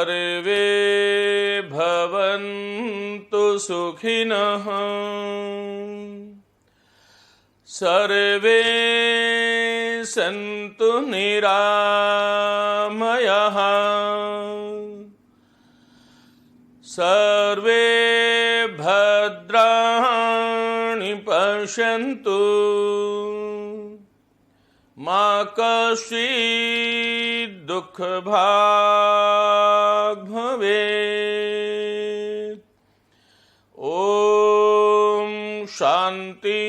सर्वे भवन्तु सुखिनः सर्वे सन्तु निरामयाः सर्वे भद्राणि पश्यन्तु मा कश्चित् दुःखभाग् भवेत्। ओम शांति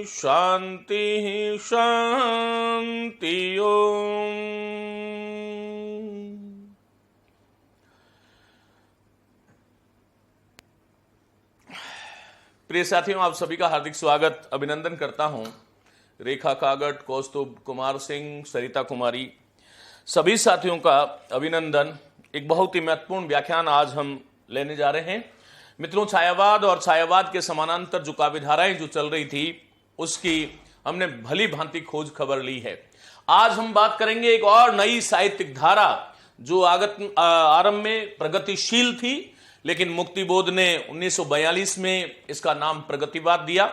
शांति शांति। ओम। प्रिय साथियों, आप सभी का हार्दिक स्वागत अभिनंदन करता हूं। रेखा कागट, कौस्तुभ कुमार सिंह, सरिता कुमारी, सभी साथियों का अभिनंदन। एक बहुत ही महत्वपूर्ण व्याख्यान आज हम लेने जा रहे हैं। मित्रों, छायावाद और छायावाद के समानांतर जो काव्यधाराएं जो चल रही थी उसकी हमने भली भांति खोज खबर ली है। आज हम बात करेंगे एक और नई साहित्यिक धारा जो आरंभ में प्रगतिशील थी, लेकिन मुक्तिबोध ने 1942 में इसका नाम प्रगतिवाद दिया।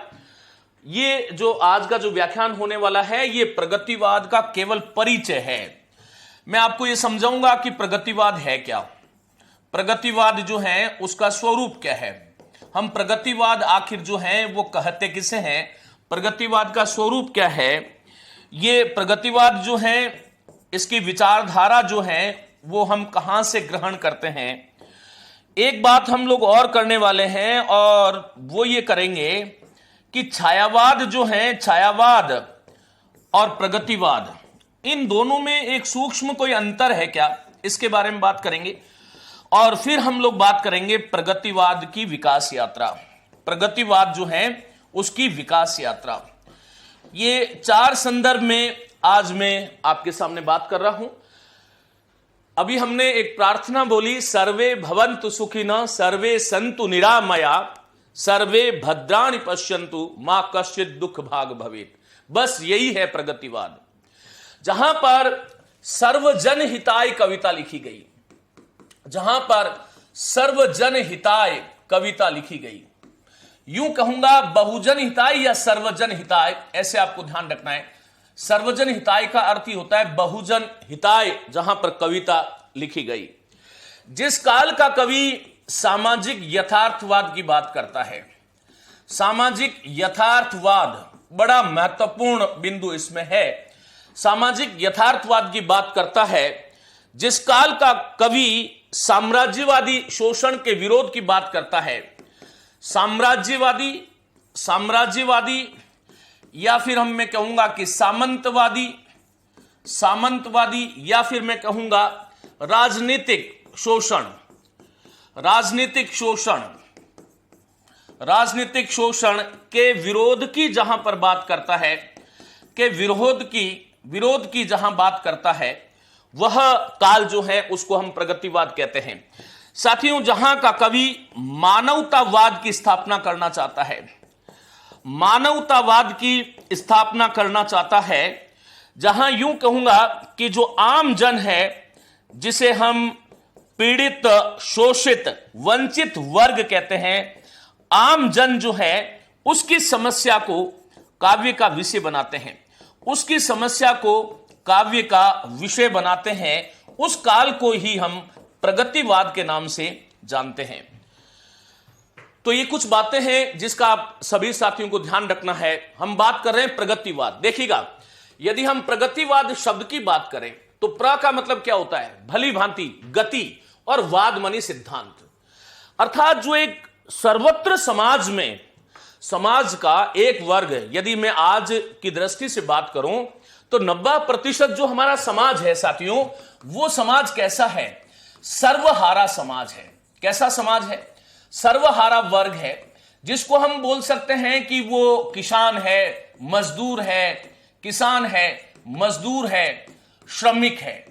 ये जो आज का जो व्याख्यान होने वाला है ये प्रगतिवाद का केवल परिचय है। मैं आपको ये समझाऊंगा कि प्रगतिवाद है क्या, प्रगतिवाद जो है उसका स्वरूप क्या है, हम प्रगतिवाद आखिर जो है वो कहते किसे हैं, प्रगतिवाद का स्वरूप क्या है, ये प्रगतिवाद जो है इसकी विचारधारा जो है वो हम कहां से ग्रहण करते हैं। एक बात हम लोग और करने वाले हैं और वो ये करेंगे कि छायावाद जो है, छायावाद और प्रगतिवाद, इन दोनों में एक सूक्ष्म कोई अंतर है क्या, इसके बारे में बात करेंगे। और फिर हम लोग बात करेंगे प्रगतिवाद की विकास यात्रा, प्रगतिवाद जो है उसकी विकास यात्रा। ये चार संदर्भ में आज मैं आपके सामने बात कर रहा हूं। अभी हमने एक प्रार्थना बोली, सर्वे भवन्तु सुखिनः सर्वे सन्तु निरामया सर्वे भद्राणि पश्यन्तु मा कश्चित् दुःख भाग् भवेत्। बस यही है प्रगतिवाद, जहां पर सर्वजन हिताय कविता लिखी गई, जहां पर सर्वजन हिताय कविता लिखी गई। यूं कहूंगा बहुजन हिताय या सर्वजन हिताय, ऐसे आपको ध्यान रखना है। सर्वजन हिताय का अर्थ ही होता है बहुजन हिताय, जहां पर कविता लिखी गई। जिस काल का कवि सामाजिक यथार्थवाद की बात करता है, सामाजिक यथार्थवाद बड़ा महत्वपूर्ण बिंदु इसमें है। सामाजिक यथार्थवाद की बात करता है, जिस काल का कवि साम्राज्यवादी शोषण के विरोध की बात करता है, साम्राज्यवादी या फिर मैं कहूंगा कि सामंतवादी या फिर मैं कहूंगा राजनीतिक शोषण के विरोध की जहां पर बात करता है, के विरोध की जहां बात करता है, वह काल जो है उसको हम प्रगतिवाद कहते हैं। साथियों, जहां का कवि मानवतावाद की स्थापना करना चाहता है, मानवतावाद की स्थापना करना चाहता है, जहां यूं कहूंगा कि जो आम जन है, जिसे हम पीड़ित, शोषित, वंचित वर्ग कहते हैं, आम जन जो है उसकी समस्या को काव्य का विषय बनाते हैं, उसकी समस्या को काव्य का विषय बनाते हैं। उस काल को ही हम प्रगतिवाद के नाम से जानते हैं। तो ये कुछ बातें हैं जिसका आप सभी साथियों को ध्यान रखना है। हम बात कर रहे हैं प्रगतिवाद। देखिएगा, यदि हम प्रगतिवाद शब्द की बात करें तो प्र का मतलब क्या होता है, भली भांति, गति, और वाद मानी सिद्धांत, अर्थात जो एक सर्वत्र समाज में, समाज का एक वर्ग, यदि मैं आज की दृष्टि से बात करूं तो 90% जो हमारा समाज है साथियों, वो समाज कैसा है, सर्वहारा समाज है। कैसा समाज है, सर्वहारा वर्ग है, जिसको हम बोल सकते हैं कि वो किसान है, मजदूर है, किसान है, मजदूर है, श्रमिक है,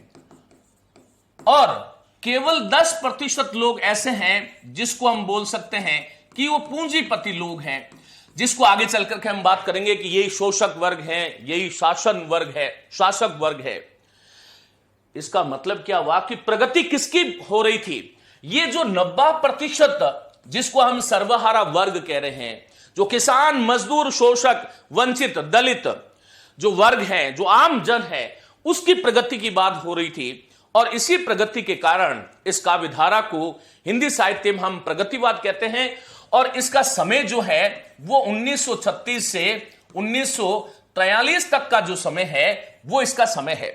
और केवल 10% लोग ऐसे हैं जिसको हम बोल सकते हैं कि वो पूंजीपति लोग हैं, जिसको आगे चलकर के हम बात करेंगे कि यही शोषक वर्ग है, यही शासन वर्ग है, शासक वर्ग है। इसका मतलब क्या हुआ कि प्रगति किसकी हो रही थी? ये जो 90% जिसको हम सर्वहारा वर्ग कह रहे हैं, जो किसान, मजदूर, शोषक, वंचित, दलित जो वर्ग हैं, जो आम जन है, उसकी प्रगति की बात हो रही थी। और इसी प्रगति के कारण इस काव्यधारा को हिंदी साहित्य में हम प्रगतिवाद कहते हैं। और इसका समय जो है वो 1936 से 1943 तक का जो समय है वो इसका समय है।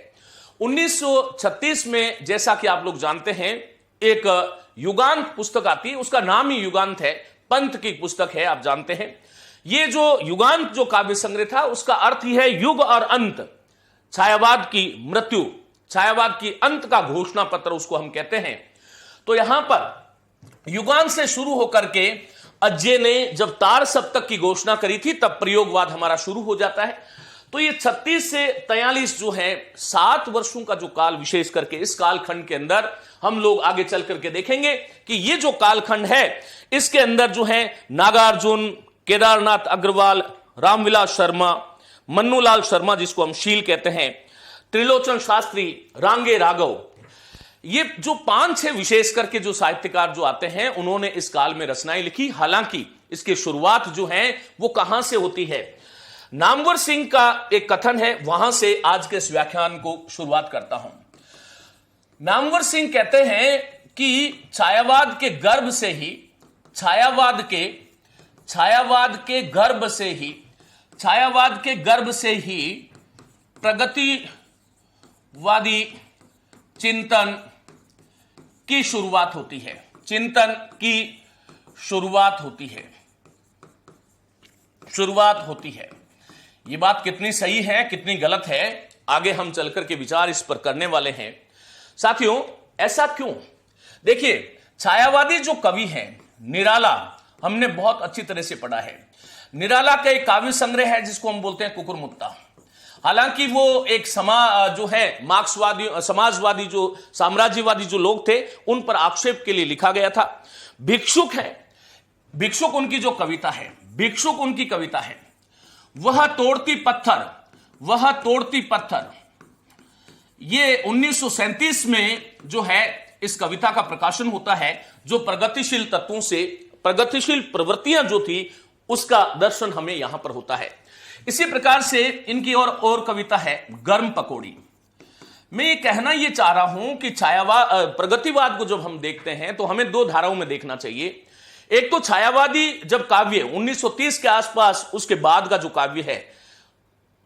1936 में जैसा कि आप लोग जानते हैं एक युगांत पुस्तक आती है, उसका नाम ही युगांत है, पंत की पुस्तक है, आप जानते हैं। ये जो युगांत जो काव्य संग्रह था उसका अर्थ ही है युग और अंत, छायावाद की मृत्यु, छायावाद की अंत का घोषणा पत्र उसको हम कहते हैं। तो यहां पर युगांत से शुरू होकर के अज्जे ने जब तार सप्तक की घोषणा करी थी तब प्रयोगवाद हमारा शुरू हो जाता है। तो ये 36 से 43 जो है 7 वर्षों का जो काल, विशेष करके इस कालखंड के अंदर हम लोग आगे चल करके देखेंगे कि ये जो कालखंड है इसके अंदर जो है नागार्जुन, केदारनाथ अग्रवाल, रामविलास शर्मा, मन्नूलाल शर्मा जिसको हम शील कहते हैं, त्रिलोचन शास्त्री, रांगे राघव, ये जो 5-6 विशेष करके जो साहित्यकार जो आते हैं उन्होंने इस काल में रचनाएं लिखी। हालांकि इसकी शुरुआत जो है वो कहां से होती है? नामवर सिंह का एक कथन है, वहां से आज के इस व्याख्यान को शुरुआत करता हूं। नामवर सिंह कहते हैं कि छायावाद के गर्भ से ही, छायावाद के गर्भ से ही प्रगतिवादी चिंतन की शुरुआत होती है, चिंतन की शुरुआत होती है। ये बात कितनी सही है, कितनी गलत है, आगे हम चलकर के विचार इस पर करने वाले हैं। साथियों, ऐसा क्यों? देखिए, छायावादी जो कवि हैं, निराला हमने बहुत अच्छी तरह से पढ़ा है। निराला का एक काव्य संग्रह है जिसको हम बोलते हैं कुकुरमुत्ता। हालांकि वो एक जो है मार्क्सवादी, समाजवादी, जो साम्राज्यवादी जो लोग थे उन पर आक्षेप के लिए लिखा गया था। भिक्षुक है, भिक्षुक उनकी जो कविता है, भिक्षुक उनकी कविता है। वह तोड़ती पत्थर, ये 1937 में जो है इस कविता का प्रकाशन होता है, जो प्रगतिशील तत्वों से, प्रगतिशील प्रवृत्तियां जो थी उसका दर्शन हमें यहां पर होता है। इसी प्रकार से इनकी और कविता है गर्म पकौड़ी। मैं ये कहना ये चाह रहा हूं कि छायावाद, प्रगतिवाद को जब हम देखते हैं तो हमें 2 धाराओं में देखना चाहिए। एक तो छायावादी जब काव्य 1930 के आसपास, उसके बाद का जो काव्य है,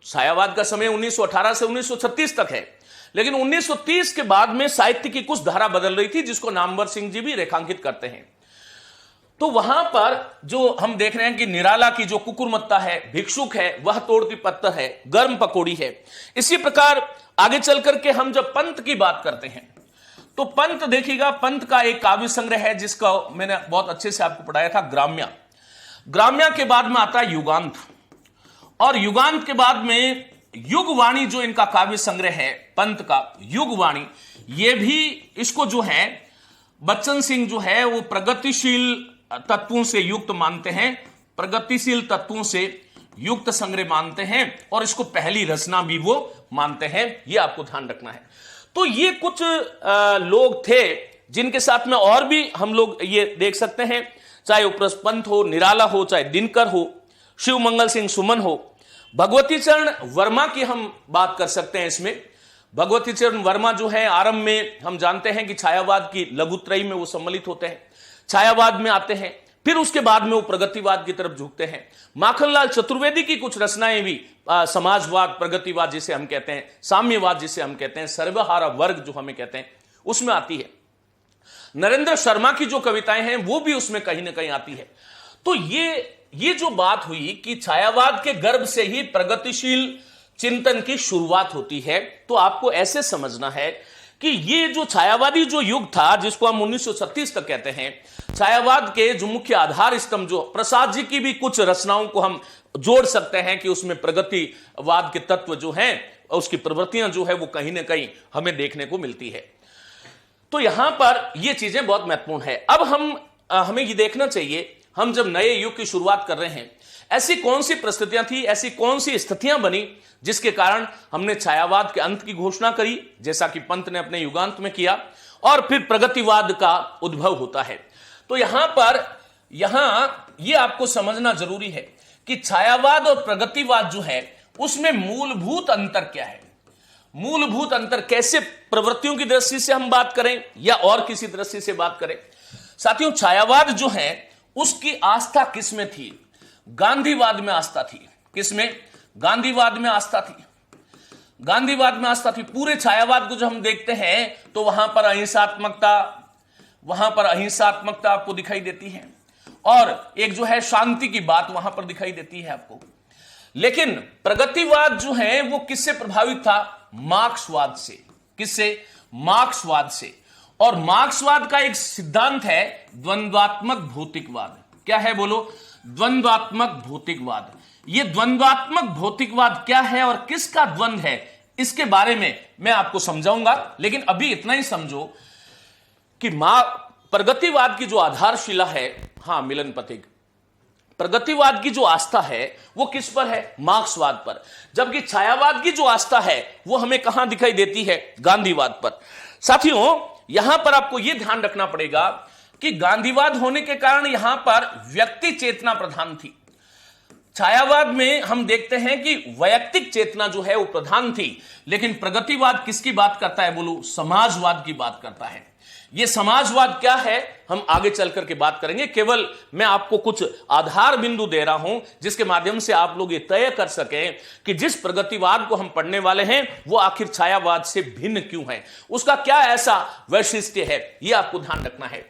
छायावाद का समय 1918 से 1936 तक है, लेकिन 1930 के बाद में साहित्य की कुछ धारा बदल रही थी जिसको नामवर सिंह जी भी रेखांकित करते हैं। तो वहां पर जो हम देख रहे हैं कि निराला की जो कुकुरमुत्ता है, भिक्षुक है, वह तोड़ती पत्थर है, गर्म पकौड़ी है। इसी प्रकार आगे चल करके हम जब पंत की बात करते हैं तो पंत देखिएगा, पंत का एक काव्य संग्रह है जिसका मैंने बहुत अच्छे से आपको पढ़ाया था, ग्राम्या। ग्राम्या के बाद में आता है युगांत, और युगांत के बाद में युगवाणी जो इनका काव्य संग्रह है पंत का, युगवाणी, ये भी इसको जो है बच्चन सिंह जो है वो प्रगतिशील तत्वों से युक्त मानते हैं, प्रगतिशील तत्वों से युक्त संग्रह मानते हैं, और इसको पहली रचना भी वो मानते हैं। ये आपको ध्यान रखना है। तो ये कुछ लोग थे जिनके साथ में और भी हम लोग ये देख सकते हैं, चाहे उपरस पंत हो, निराला हो, चाहे दिनकर हो, शिव मंगल सिंह सुमन हो, भगवती चरण वर्मा की हम बात कर सकते हैं। इसमें भगवती चरण वर्मा जो है आरंभ में हम जानते हैं कि छायावाद की लघुत्रयी में वो सम्मिलित होते हैं, छायावाद में आते हैं, फिर उसके बाद में वो प्रगतिवाद की तरफ झुकते हैं। माखनलाल चतुर्वेदी की कुछ रचनाएं भी समाजवाद, प्रगतिवाद जिसे हम कहते हैं, साम्यवाद जिसे हम कहते हैं, सर्वहारा वर्ग जो हमें कहते हैं, उसमें आती है। नरेंद्र शर्मा की जो कविताएं हैं वो भी उसमें कहीं ना कहीं आती है। तो ये जो बात हुई कि छायावाद के गर्भ से ही प्रगतिशील चिंतन की शुरुआत होती है, तो आपको ऐसे समझना है कि ये जो छायावादी जो युग था जिसको हम 1936 तक कहते हैं, छायावाद के जो मुख्य आधार स्तंभ, जो प्रसाद जी की भी कुछ रचनाओं को हम जोड़ सकते हैं कि उसमें प्रगतिवाद के तत्व जो हैं, उसकी प्रवृत्तियां जो है वो कहीं ना कहीं हमें देखने को मिलती है। तो यहां पर ये चीजें बहुत महत्वपूर्ण है। अब हमें ये देखना चाहिए हम जब नए युग की शुरुआत कर रहे हैं, ऐसी कौन सी परिस्थितियां थी, ऐसी कौन सी स्थितियां बनी जिसके कारण हमने छायावाद के अंत की घोषणा करी, जैसा कि पंत ने अपने युगांत में किया, और फिर प्रगतिवाद का उद्भव होता है। तो यहां यह आपको समझना जरूरी है कि छायावाद और प्रगतिवाद जो है उसमें मूलभूत अंतर क्या है। मूलभूत अंतर कैसे, प्रवृत्तियों की दृष्टि से हम बात करें या और किसी दृष्टि से बात करें। साथियों, छायावाद जो है उसकी आस्था किसमें थी? गांधीवाद में आस्था थी। किसमें? गांधीवाद में आस्था थी। गांधीवाद में आस्था थी। पूरे छायावाद को जो हम देखते हैं तो वहां पर अहिंसात्मकता आपको दिखाई देती है, और एक जो है शांति की बात वहां पर दिखाई देती है आपको। लेकिन प्रगतिवाद जो है वो किससे प्रभावित था? मार्क्सवाद से। किससे? मार्क्सवाद से। और मार्क्सवाद का एक सिद्धांत है द्वंद्वात्मक भौतिकवाद। क्या है? बोलो। द्वंद्वात्मक भौतिकवाद। यह द्वंद्वात्मक भौतिकवाद क्या है और किसका द्वंद्व है, इसके बारे में मैं आपको समझाऊंगा। लेकिन अभी इतना ही समझो कि प्रगतिवाद की जो आधारशिला है, हां मिलन पथिक, प्रगतिवाद की जो आस्था है वो किस पर है? मार्क्सवाद पर। जबकि छायावाद की जो आस्था है वो हमें कहां दिखाई देती है? गांधीवाद पर। साथियों, यहां पर आपको यह ध्यान रखना पड़ेगा कि गांधीवाद होने के कारण यहां पर व्यक्ति चेतना प्रधान थी। छायावाद में हम देखते हैं कि वैयक्तिक चेतना जो है वो प्रधान थी। लेकिन प्रगतिवाद किसकी बात करता है? बोलो। समाजवाद की बात करता है। यह समाजवाद क्या है हम आगे चल करके बात करेंगे। केवल मैं आपको कुछ आधार बिंदु दे रहा हूं जिसके माध्यम से आप लोग ये तय कर सकें कि जिस प्रगतिवाद को हम पढ़ने वाले हैं वो आखिर छायावाद से भिन्न क्यों है, उसका क्या ऐसा वैशिष्ट्य है, यह आपको ध्यान रखना है।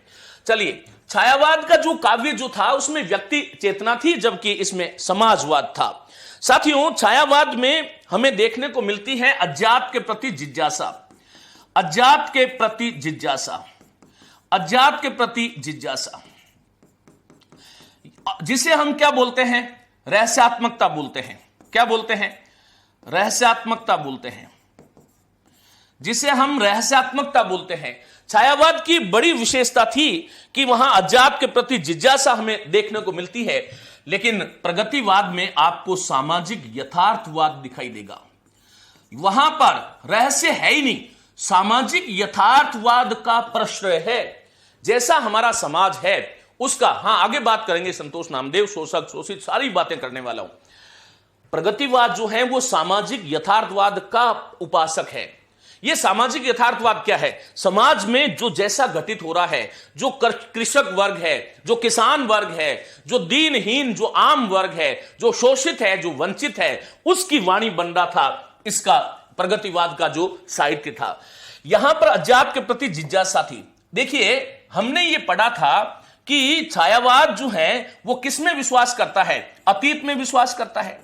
चलिए, छायावाद का जो काव्य जो था उसमें व्यक्ति चेतना थी, जबकि इसमें समाजवाद था। साथियों, छायावाद में हमें देखने को मिलती है अज्ञात के प्रति जिज्ञासा। अज्ञात के प्रति जिज्ञासा। अज्ञात के प्रति जिज्ञासा, जिसे हम क्या बोलते हैं? रहस्यात्मकता बोलते हैं। क्या बोलते हैं? रहस्यात्मकता बोलते हैं, जिसे हम रहस्यात्मकता बोलते हैं। छायावाद की बड़ी विशेषता थी कि वहां अज्ञात के प्रति जिज्ञासा हमें देखने को मिलती है। लेकिन प्रगतिवाद में आपको सामाजिक यथार्थवाद दिखाई देगा। वहां पर रहस्य है ही नहीं, सामाजिक यथार्थवाद का प्रश्रय है। जैसा हमारा समाज है उसका, हां आगे बात करेंगे, संतोष नामदेव, शोषक शोषित, सारी बातें करने वाला हूं। प्रगतिवाद जो है वो सामाजिक यथार्थवाद का उपासक है। यह सामाजिक यथार्थवाद क्या है? समाज में जो जैसा घटित हो रहा है, जो कृषक वर्ग है, जो किसान वर्ग है, जो दीनहीन, जो आम वर्ग है, जो शोषित है, जो वंचित है, उसकी वाणी बन रहा था। इसका प्रगतिवाद का जो साहित्य था, यहां पर अज्ञात के प्रति जिज्ञासा थी। देखिए, हमने ये पढ़ा था कि छायावाद जो है वो किसमें विश्वास करता है? अतीत में विश्वास करता है।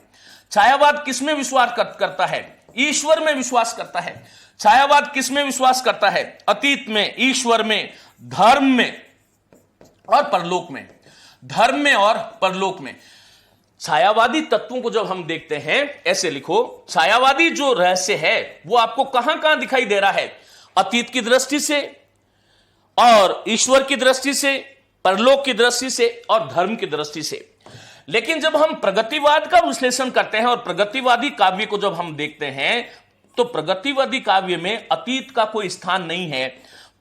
छायावाद किसमें विश्वास करता है? ईश्वर में विश्वास करता है। छायावाद किसमें विश्वास करता है? अतीत में, ईश्वर में, धर्म में और परलोक में। धर्म में और परलोक में। छायावादी तत्वों को जब हम देखते हैं, ऐसे लिखो, छायावादी जो रहस्य है वो आपको कहां कहां दिखाई दे रहा है? अतीत की दृष्टि से और ईश्वर की दृष्टि से, परलोक की दृष्टि से और धर्म की दृष्टि से। लेकिन जब हम प्रगतिवाद का विश्लेषण करते हैं और प्रगतिवादी काव्य को जब हम देखते हैं तो प्रगतिवादी काव्य में अतीत का कोई स्थान नहीं है।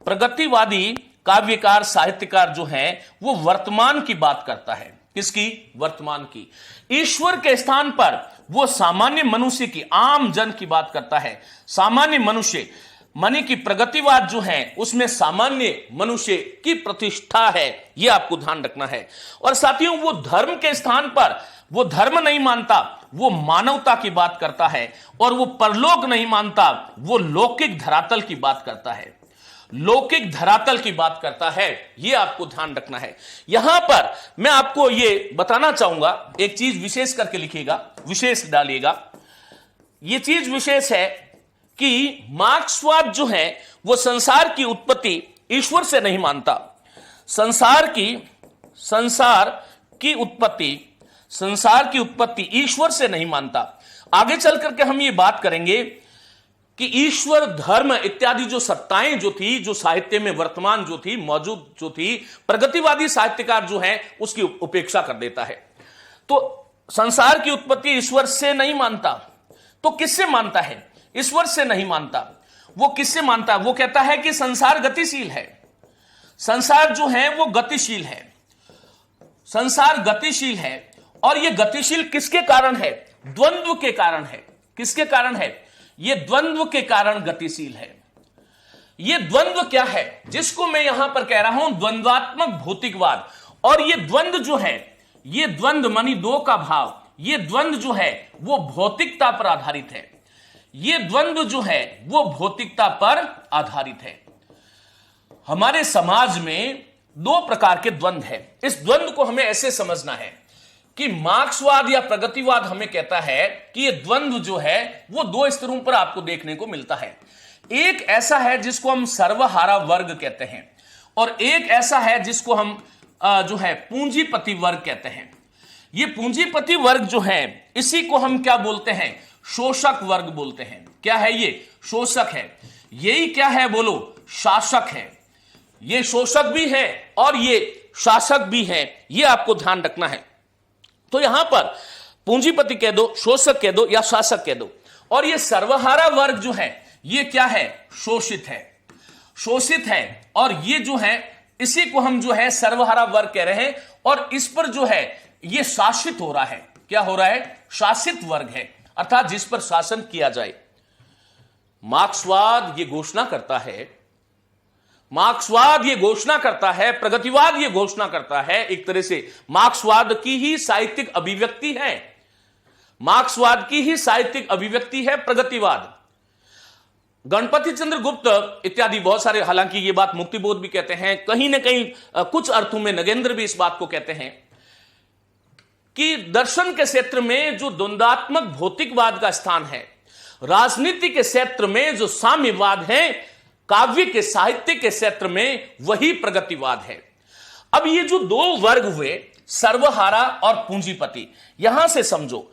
प्रगतिवादी काव्यकार, साहित्यकार जो है वो वर्तमान की बात करता है। किसकी? वर्तमान की। ईश्वर के स्थान पर वो सामान्य मनुष्य की, आम जन की बात करता है। सामान्य मनुष्य माने कि प्रगतिवाद जो है उसमें सामान्य मनुष्य की प्रतिष्ठा है, यह आपको ध्यान रखना है। और साथियों, वो धर्म के स्थान पर वो धर्म नहीं मानता, वो मानवता की बात करता है। और वो परलोक नहीं मानता, वो लौकिक धरातल की बात करता है। लौकिक धरातल की बात करता है, यह आपको ध्यान रखना है। यहां पर मैं आपको यह बताना चाहूंगा, एक चीज विशेष करके लिखिएगा, विशेष डालिएगा। यह चीज विशेष है कि मार्क्सवाद जो है वो संसार की उत्पत्ति ईश्वर से नहीं मानता। संसार की उत्पत्ति ईश्वर से नहीं मानता। आगे चल करके हम ये बात करेंगे कि ईश्वर, धर्म इत्यादि जो सत्ताएं जो थी, जो साहित्य में वर्तमान जो थी, मौजूद जो थी, प्रगतिवादी साहित्यकार जो है उसकी उपेक्षा कर देता है। तो संसार की उत्पत्ति ईश्वर से नहीं मानता, तो किससे मानता है? ईश्वर से नहीं मानता। वो किससे मानता है? वो कहता है कि संसार गतिशील है, संसार जो है वो गतिशील है, संसार गतिशील है। और ये गतिशील किसके कारण है? द्वंद्व के कारण है। किसके कारण है? ये द्वंद्व के कारण गतिशील है। ये द्वंद्व क्या है? जिसको मैं यहां पर कह रहा हूं द्वंद्वात्मक भौतिकवाद। और ये द्वंद्व जो है, ये द्वंद्व मानी दो का भाव, ये द्वंद्व जो है वो भौतिकता पर आधारित है। ये द्वंद्व जो है वो भौतिकता पर आधारित है। हमारे समाज में दो प्रकार के द्वंद्व है। इस द्वंद्व को हमें ऐसे समझना है कि मार्क्सवाद या प्रगतिवाद हमें कहता है कि ये द्वंद्व जो है वो दो स्तरों पर आपको देखने को मिलता है। एक ऐसा है जिसको हम सर्वहारा वर्ग कहते हैं, और एक ऐसा है जिसको हम जो है पूंजीपति वर्ग कहते हैं। ये पूंजीपति वर्ग जो है, इसी को हम क्या बोलते हैं? शोषक वर्ग बोलते हैं। क्या है ये? शोषक है। यही क्या है बोलो? शासक है। ये शोषक भी है और ये शासक भी है, ये आपको ध्यान रखना है। तो यहां पर पूंजीपति कह दो, शोषक कह दो या शासक कह दो। और ये सर्वहारा वर्ग जो है ये क्या है? शोषित है, शोषित है। और ये जो है इसी को हम जो है सर्वहारा वर्ग कह रहे हैं। और इस पर जो है ये शासित हो रहा है। क्या हो रहा है? शासित वर्ग है, अर्थात जिस पर शासन किया जाए। मार्क्सवाद ये घोषणा करता है, मार्क्सवाद ये घोषणा करता है, प्रगतिवाद ये घोषणा करता है, एक तरह से मार्क्सवाद की ही साहित्यिक अभिव्यक्ति है, मार्क्सवाद की ही साहित्यिक अभिव्यक्ति है प्रगतिवाद। गणपति चंद्र गुप्त इत्यादि बहुत सारे, हालांकि ये बात मुक्तिबोध भी कहते हैं, कहीं ना कहीं कुछ अर्थों में नगेंद्र भी इस बात को कहते हैं कि दर्शन के क्षेत्र में जो द्वंद्वात्मक भौतिकवाद का स्थान है, राजनीति के क्षेत्र में जो साम्यवाद है, काव्य के साहित्य के क्षेत्र में वही प्रगतिवाद है। अब ये जो दो वर्ग हुए, सर्वहारा और पूंजीपति, यहां से समझो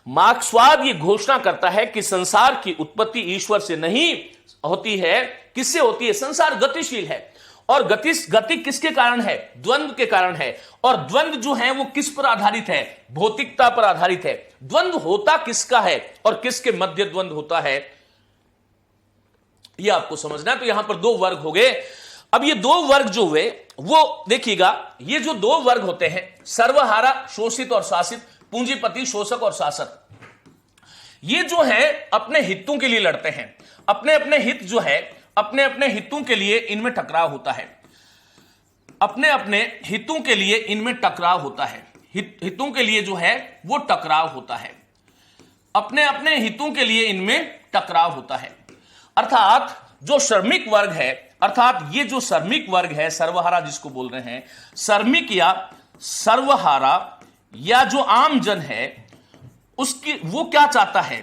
मार्क्सवाद ये घोषणा करता है कि संसार की उत्पत्ति ईश्वर से नहीं होती है। किससे होती है? संसार गतिशील है। और गति किसके कारण है? द्वंद्व के कारण है। और द्वंद्व जो है वो किस पर आधारित है? भौतिकता पर आधारित है। द्वंद्व होता किसका है और किसके मध्य द्वंद्व होता है, यह आपको समझना है। तो यहां पर दो वर्ग हो गए। अब ये दो वर्ग जो हुए वो देखिएगा, ये जो दो वर्ग होते हैं, सर्वहारा शोषित और शासित, पूंजीपति शोषक और शासक, ये जो है अपने हितों के लिए लड़ते हैं। अपने अपने हित जो है, अपने अपने हितों के लिए इनमें टकराव होता है। अपने अपने हितों के लिए इनमें टकराव होता है। हितों के लिए जो है वो टकराव होता है। अपने अपने हितों के लिए इनमें टकराव होता है। अर्थात जो श्रमिक वर्ग है, अर्थात ये जो श्रमिक वर्ग है, सर्वहारा जिसको बोल रहे हैं, श्रमिक या सर्वहारा या जो आम जन है, उसकी वो क्या चाहता है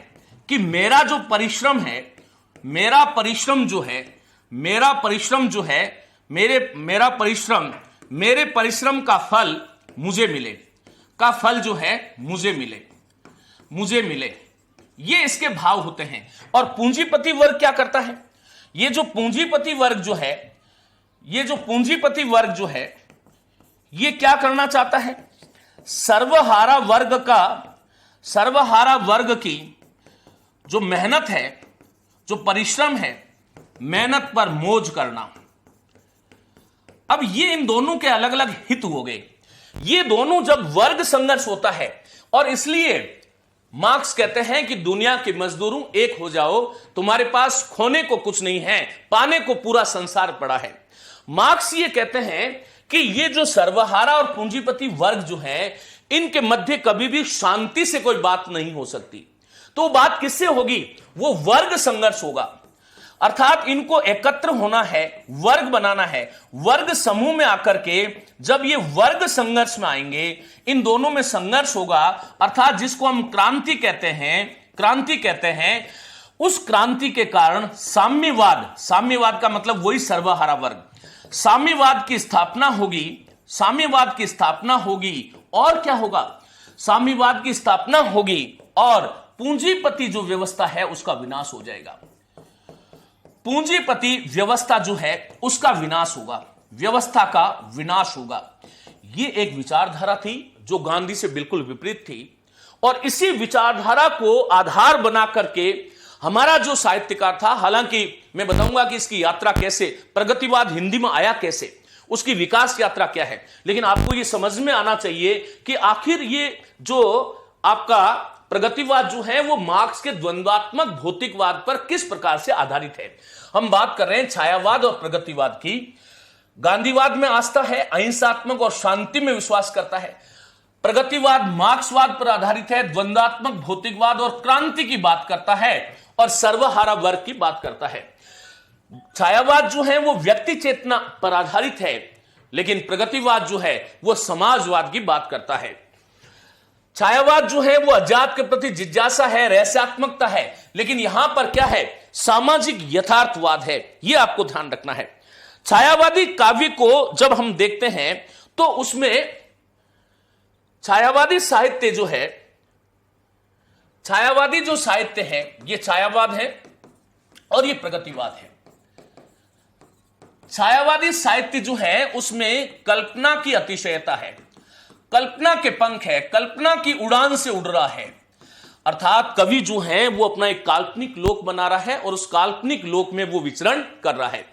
कि मेरा जो परिश्रम है, मेरा परिश्रम जो है, मेरा परिश्रम जो है, मेरा परिश्रम, मेरे परिश्रम का फल मुझे मिले, का फल जो है मुझे मिले, मुझे मिले, ये इसके भाव होते हैं। और पूंजीपति वर्ग क्या करता है? ये जो पूंजीपति वर्ग जो है, ये जो पूंजीपति वर्ग जो है, ये क्या करना चाहता है? सर्वहारा वर्ग का, सर्वहारा वर्ग की जो मेहनत है, जो परिश्रम है, मेहनत पर मौज करना। अब ये इन दोनों के अलग अलग हित हो गए। ये दोनों जब वर्ग संघर्ष होता है, और इसलिए मार्क्स कहते हैं कि दुनिया के मजदूरों एक हो जाओ, तुम्हारे पास खोने को कुछ नहीं है, पाने को पूरा संसार पड़ा है। मार्क्स ये कहते हैं कि ये जो सर्वहारा और पूंजीपति वर्ग जो है, इनके मध्य कभी भी शांति से कोई बात नहीं हो सकती। तो बात किससे होगी? वो वर्ग संघर्ष होगा। अर्थात इनको एकत्र होना है, वर्ग बनाना है। वर्ग समूह में आकर के जब ये वर्ग संघर्ष में आएंगे, इन दोनों में संघर्ष होगा, अर्थात जिसको हम क्रांति कहते हैं, क्रांति कहते हैं, उस क्रांति के कारण साम्यवाद, साम्यवाद का मतलब वही सर्वहारा वर्ग, साम्यवाद की स्थापना होगी, साम्यवाद की स्थापना होगी। और क्या होगा? साम्यवाद की स्थापना होगी और पूंजीपति जो व्यवस्था है उसका विनाश हो जाएगा। पूंजीपति व्यवस्था जो है उसका विनाश होगा, व्यवस्था का विनाश होगा। ये एक विचारधारा थी जो गांधी से बिल्कुल विपरीत थी, और इसी विचारधारा को आधार बना करके हमारा जो साहित्यकार था, हालांकि मैं बताऊंगा कि इसकी यात्रा कैसे, प्रगतिवाद हिंदी में आया कैसे, उसकी विकास यात्रा क्या है, लेकिन आपको यह समझ में आना चाहिए कि आखिर ये जो आपका प्रगतिवाद जो है वो मार्क्स के द्वंद्वात्मक भौतिकवाद पर किस प्रकार से आधारित है। हम बात कर रहे हैं छायावाद और प्रगतिवाद की। गांधीवाद में आस्था है, अहिंसात्मक और शांति में विश्वास करता है। प्रगतिवाद मार्क्सवाद पर आधारित है, द्वंद्वात्मक भौतिकवाद और क्रांति की बात करता है और सर्वहारा वर्ग की बात करता है। छायावाद जो है वो व्यक्ति चेतना पर आधारित है, लेकिन प्रगतिवाद जो है वो समाजवाद की बात करता है। छायावाद जो है वो आजाद के प्रति जिज्ञासा है, रहस्यात्मकता है, लेकिन यहां पर क्या है, सामाजिक यथार्थवाद है। यह आपको ध्यान रखना है। छायावादी काव्य को जब हम देखते हैं तो उसमें छायावादी साहित्य जो है, छायावादी जो साहित्य है ये छायावाद है और ये प्रगतिवाद है। छायावादी साहित्य जो है उसमें कल्पना की अतिशयता है, कल्पना के पंख है, कल्पना की उड़ान से उड़ रहा है, अर्थात कवि जो है वो अपना एक काल्पनिक लोक बना रहा है और उस काल्पनिक लोक में वो विचरण कर रहा है।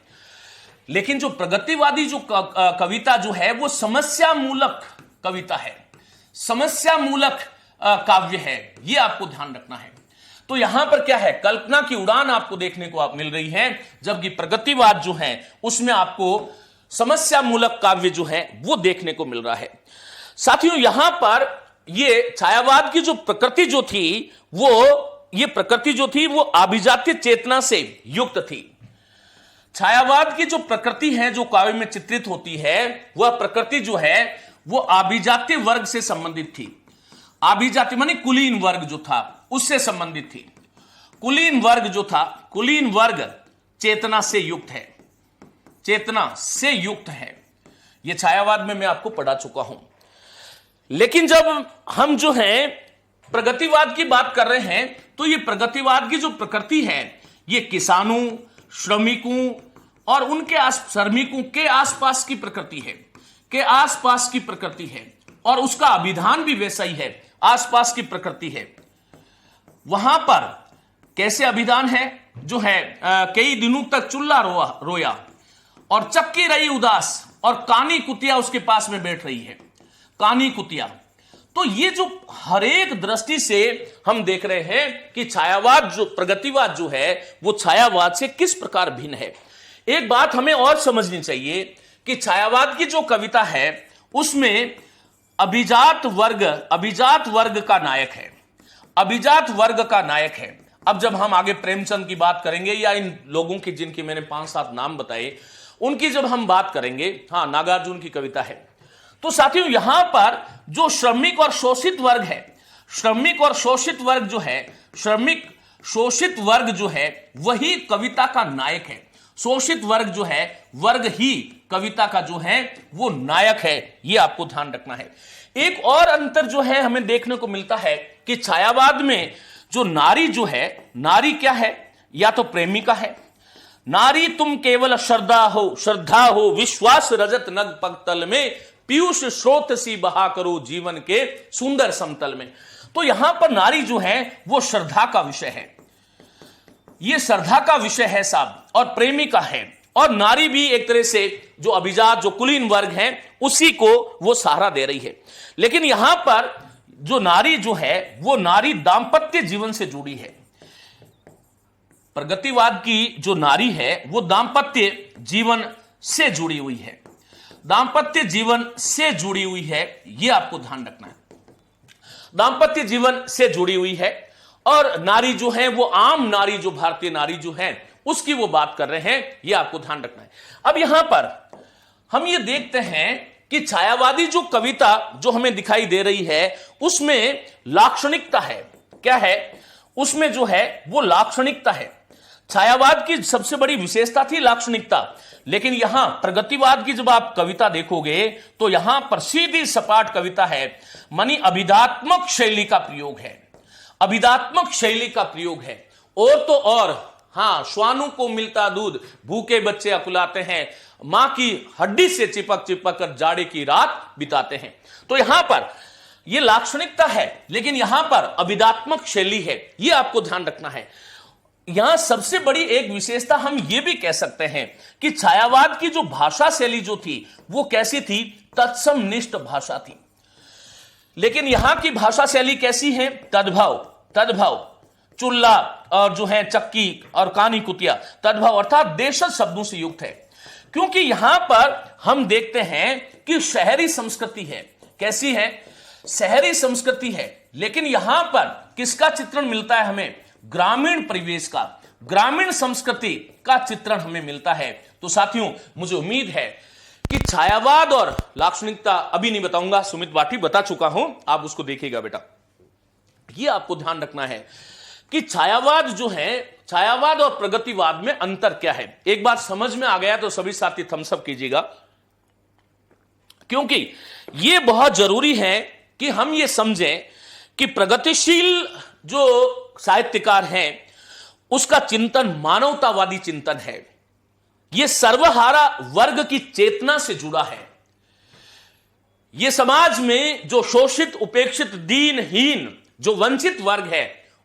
लेकिन जो प्रगतिवादी जो कविता जो है वो समस्या मूलक कविता है, समस्या मूलक काव्य है, ये आपको ध्यान रखना है। तो यहां पर क्या है, कल्पना की उड़ान आपको देखने को मिल रही है, जबकि प्रगतिवाद जो है उसमें आपको समस्या मूलक काव्य जो है वो देखने को मिल रहा है। साथियों, यहां पर ये छायावाद की जो प्रकृति जो थी वो, ये प्रकृति जो थी वो अभिजात्य चेतना से युक्त थी। छायावाद की जो प्रकृति है जो काव्य में चित्रित होती है, वह प्रकृति जो है वो अभिजात्य वर्ग से संबंधित थी। अभिजात्य माने कुलीन वर्ग जो था उससे संबंधित थी। कुलीन वर्ग जो था, कुलीन वर्ग चेतना से युक्त है, चेतना से युक्त है। यह छायावाद में मैं आपको पढ़ा चुका हूं। लेकिन जब हम जो है प्रगतिवाद की बात कर रहे हैं तो ये प्रगतिवाद की जो प्रकृति है ये किसानों, श्रमिकों और उनके श्रमिकों के आसपास की प्रकृति है, के आसपास की प्रकृति है, और उसका अभिधान भी वैसा ही है, आसपास की प्रकृति है। वहां पर कैसे अभिधान है जो है, कई दिनों तक चुल्ला रोया और चक्की रही उदास और कानी कुतिया उसके पास में बैठ रही है, कानी कुतिया। तो ये जो हर एक दृष्टि से हम देख रहे हैं कि छायावाद जो प्रगतिवाद जो है वो छायावाद से किस प्रकार भिन्न है। एक बात हमें और समझनी चाहिए कि छायावाद की जो कविता है उसमें अभिजात वर्ग का नायक है, अभिजात वर्ग का नायक है। अब जब हम आगे प्रेमचंद की बात करेंगे या इन लोगों की जिनकी मैंने 5-7 नाम बताए उनकी जब हम बात करेंगे, हाँ, नागार्जुन की कविता है, तो साथियों यहां पर जो श्रमिक और शोषित वर्ग है, श्रमिक और शोषित वर्ग जो है, श्रमिक शोषित वर्ग जो है वही कविता का नायक है। शोषित वर्ग जो है, वर्ग ही कविता का जो है वो नायक है, ये आपको ध्यान रखना है। एक और अंतर जो है हमें देखने को मिलता है कि छायावाद में जो नारी जो है, नारी क्या है, या तो प्रेमिका है। नारी तुम केवल श्रद्धा हो विश्वास रजत नग पगतल में, पीयूष स्रोत सी बहा करो जीवन के सुंदर समतल में। तो यहां पर नारी जो है वो श्रद्धा का विषय है, ये श्रद्धा का विषय है साहब, और प्रेमिका है। और नारी भी एक तरह से जो अभिजात जो कुलीन वर्ग है उसी को वो सहारा दे रही है। लेकिन यहां पर जो नारी जो है वो नारी दाम्पत्य जीवन से जुड़ी है। प्रगतिवाद की जो नारी है वो दाम्पत्य जीवन से जुड़ी हुई है, दाम्पत्य जीवन से जुड़ी हुई है, यह आपको ध्यान रखना है। दाम्पत्य जीवन से जुड़ी हुई है और नारी जो है वो आम नारी, जो भारतीय नारी जो है उसकी वो बात कर रहे हैं, यह आपको ध्यान रखना है। अब यहां पर हम ये देखते हैं कि छायावादी जो कविता जो हमें दिखाई दे रही है उसमें लाक्षणिकता है। क्या है उसमें जो है वो लाक्षणिकता है। छायावाद की सबसे बड़ी विशेषता थी लाक्षणिकता, लेकिन यहां प्रगतिवाद की जब आप कविता देखोगे तो यहां पर सीधी सपाट कविता है, मानी अभिधात्मक शैली का प्रयोग है, अभिधात्मक शैली का प्रयोग है। और तो और हाँ, श्वानों को मिलता दूध, भूखे बच्चे अकुलाते हैं, मां की हड्डी से चिपक चिपक कर जाड़े की रात बिताते हैं। तो यहां पर यह लाक्षणिकता है, लेकिन यहां पर अभिधात्मक शैली है, यह आपको ध्यान रखना है। यहां सबसे बड़ी एक विशेषता हम यह भी कह सकते हैं कि छायावाद की जो भाषा शैली जो थी वो कैसी थी, तत्समनिष्ठ भाषा थी। लेकिन यहां की भाषा शैली कैसी है, तद्भव, तद्भव, चुल्ला और जो है चक्की और कानी कुतिया, तद्भव अर्थात देशज शब्दों से युक्त है। क्योंकि यहां पर हम देखते हैं कि शहरी संस्कृति है। कैसी है, शहरी संस्कृति है, लेकिन यहां पर किसका चित्रण मिलता है हमें, ग्रामीण परिवेश का, ग्रामीण संस्कृति का चित्रण हमें मिलता है। तो साथियों, मुझे उम्मीद है कि छायावाद और लाक्षणिकता अभी नहीं बताऊंगा, सुमित बाटी बता चुका हूं, आप उसको देखिएगा बेटा। यह आपको ध्यान रखना है कि छायावाद जो है, छायावाद और प्रगतिवाद में अंतर क्या है। एक बार समझ में आ गया तो सभी साथी थम्स अप कीजिएगा, क्योंकि यह बहुत जरूरी है कि हम यह समझें कि प्रगतिशील जो साहित्यकार हैं उसका चिंतन मानवतावादी चिंतन है। यह सर्वहारा वर्ग की चेतना से जुड़ा है। यह समाज में जो शोषित, उपेक्षित, दीनहीन, जो वंचित वर्ग है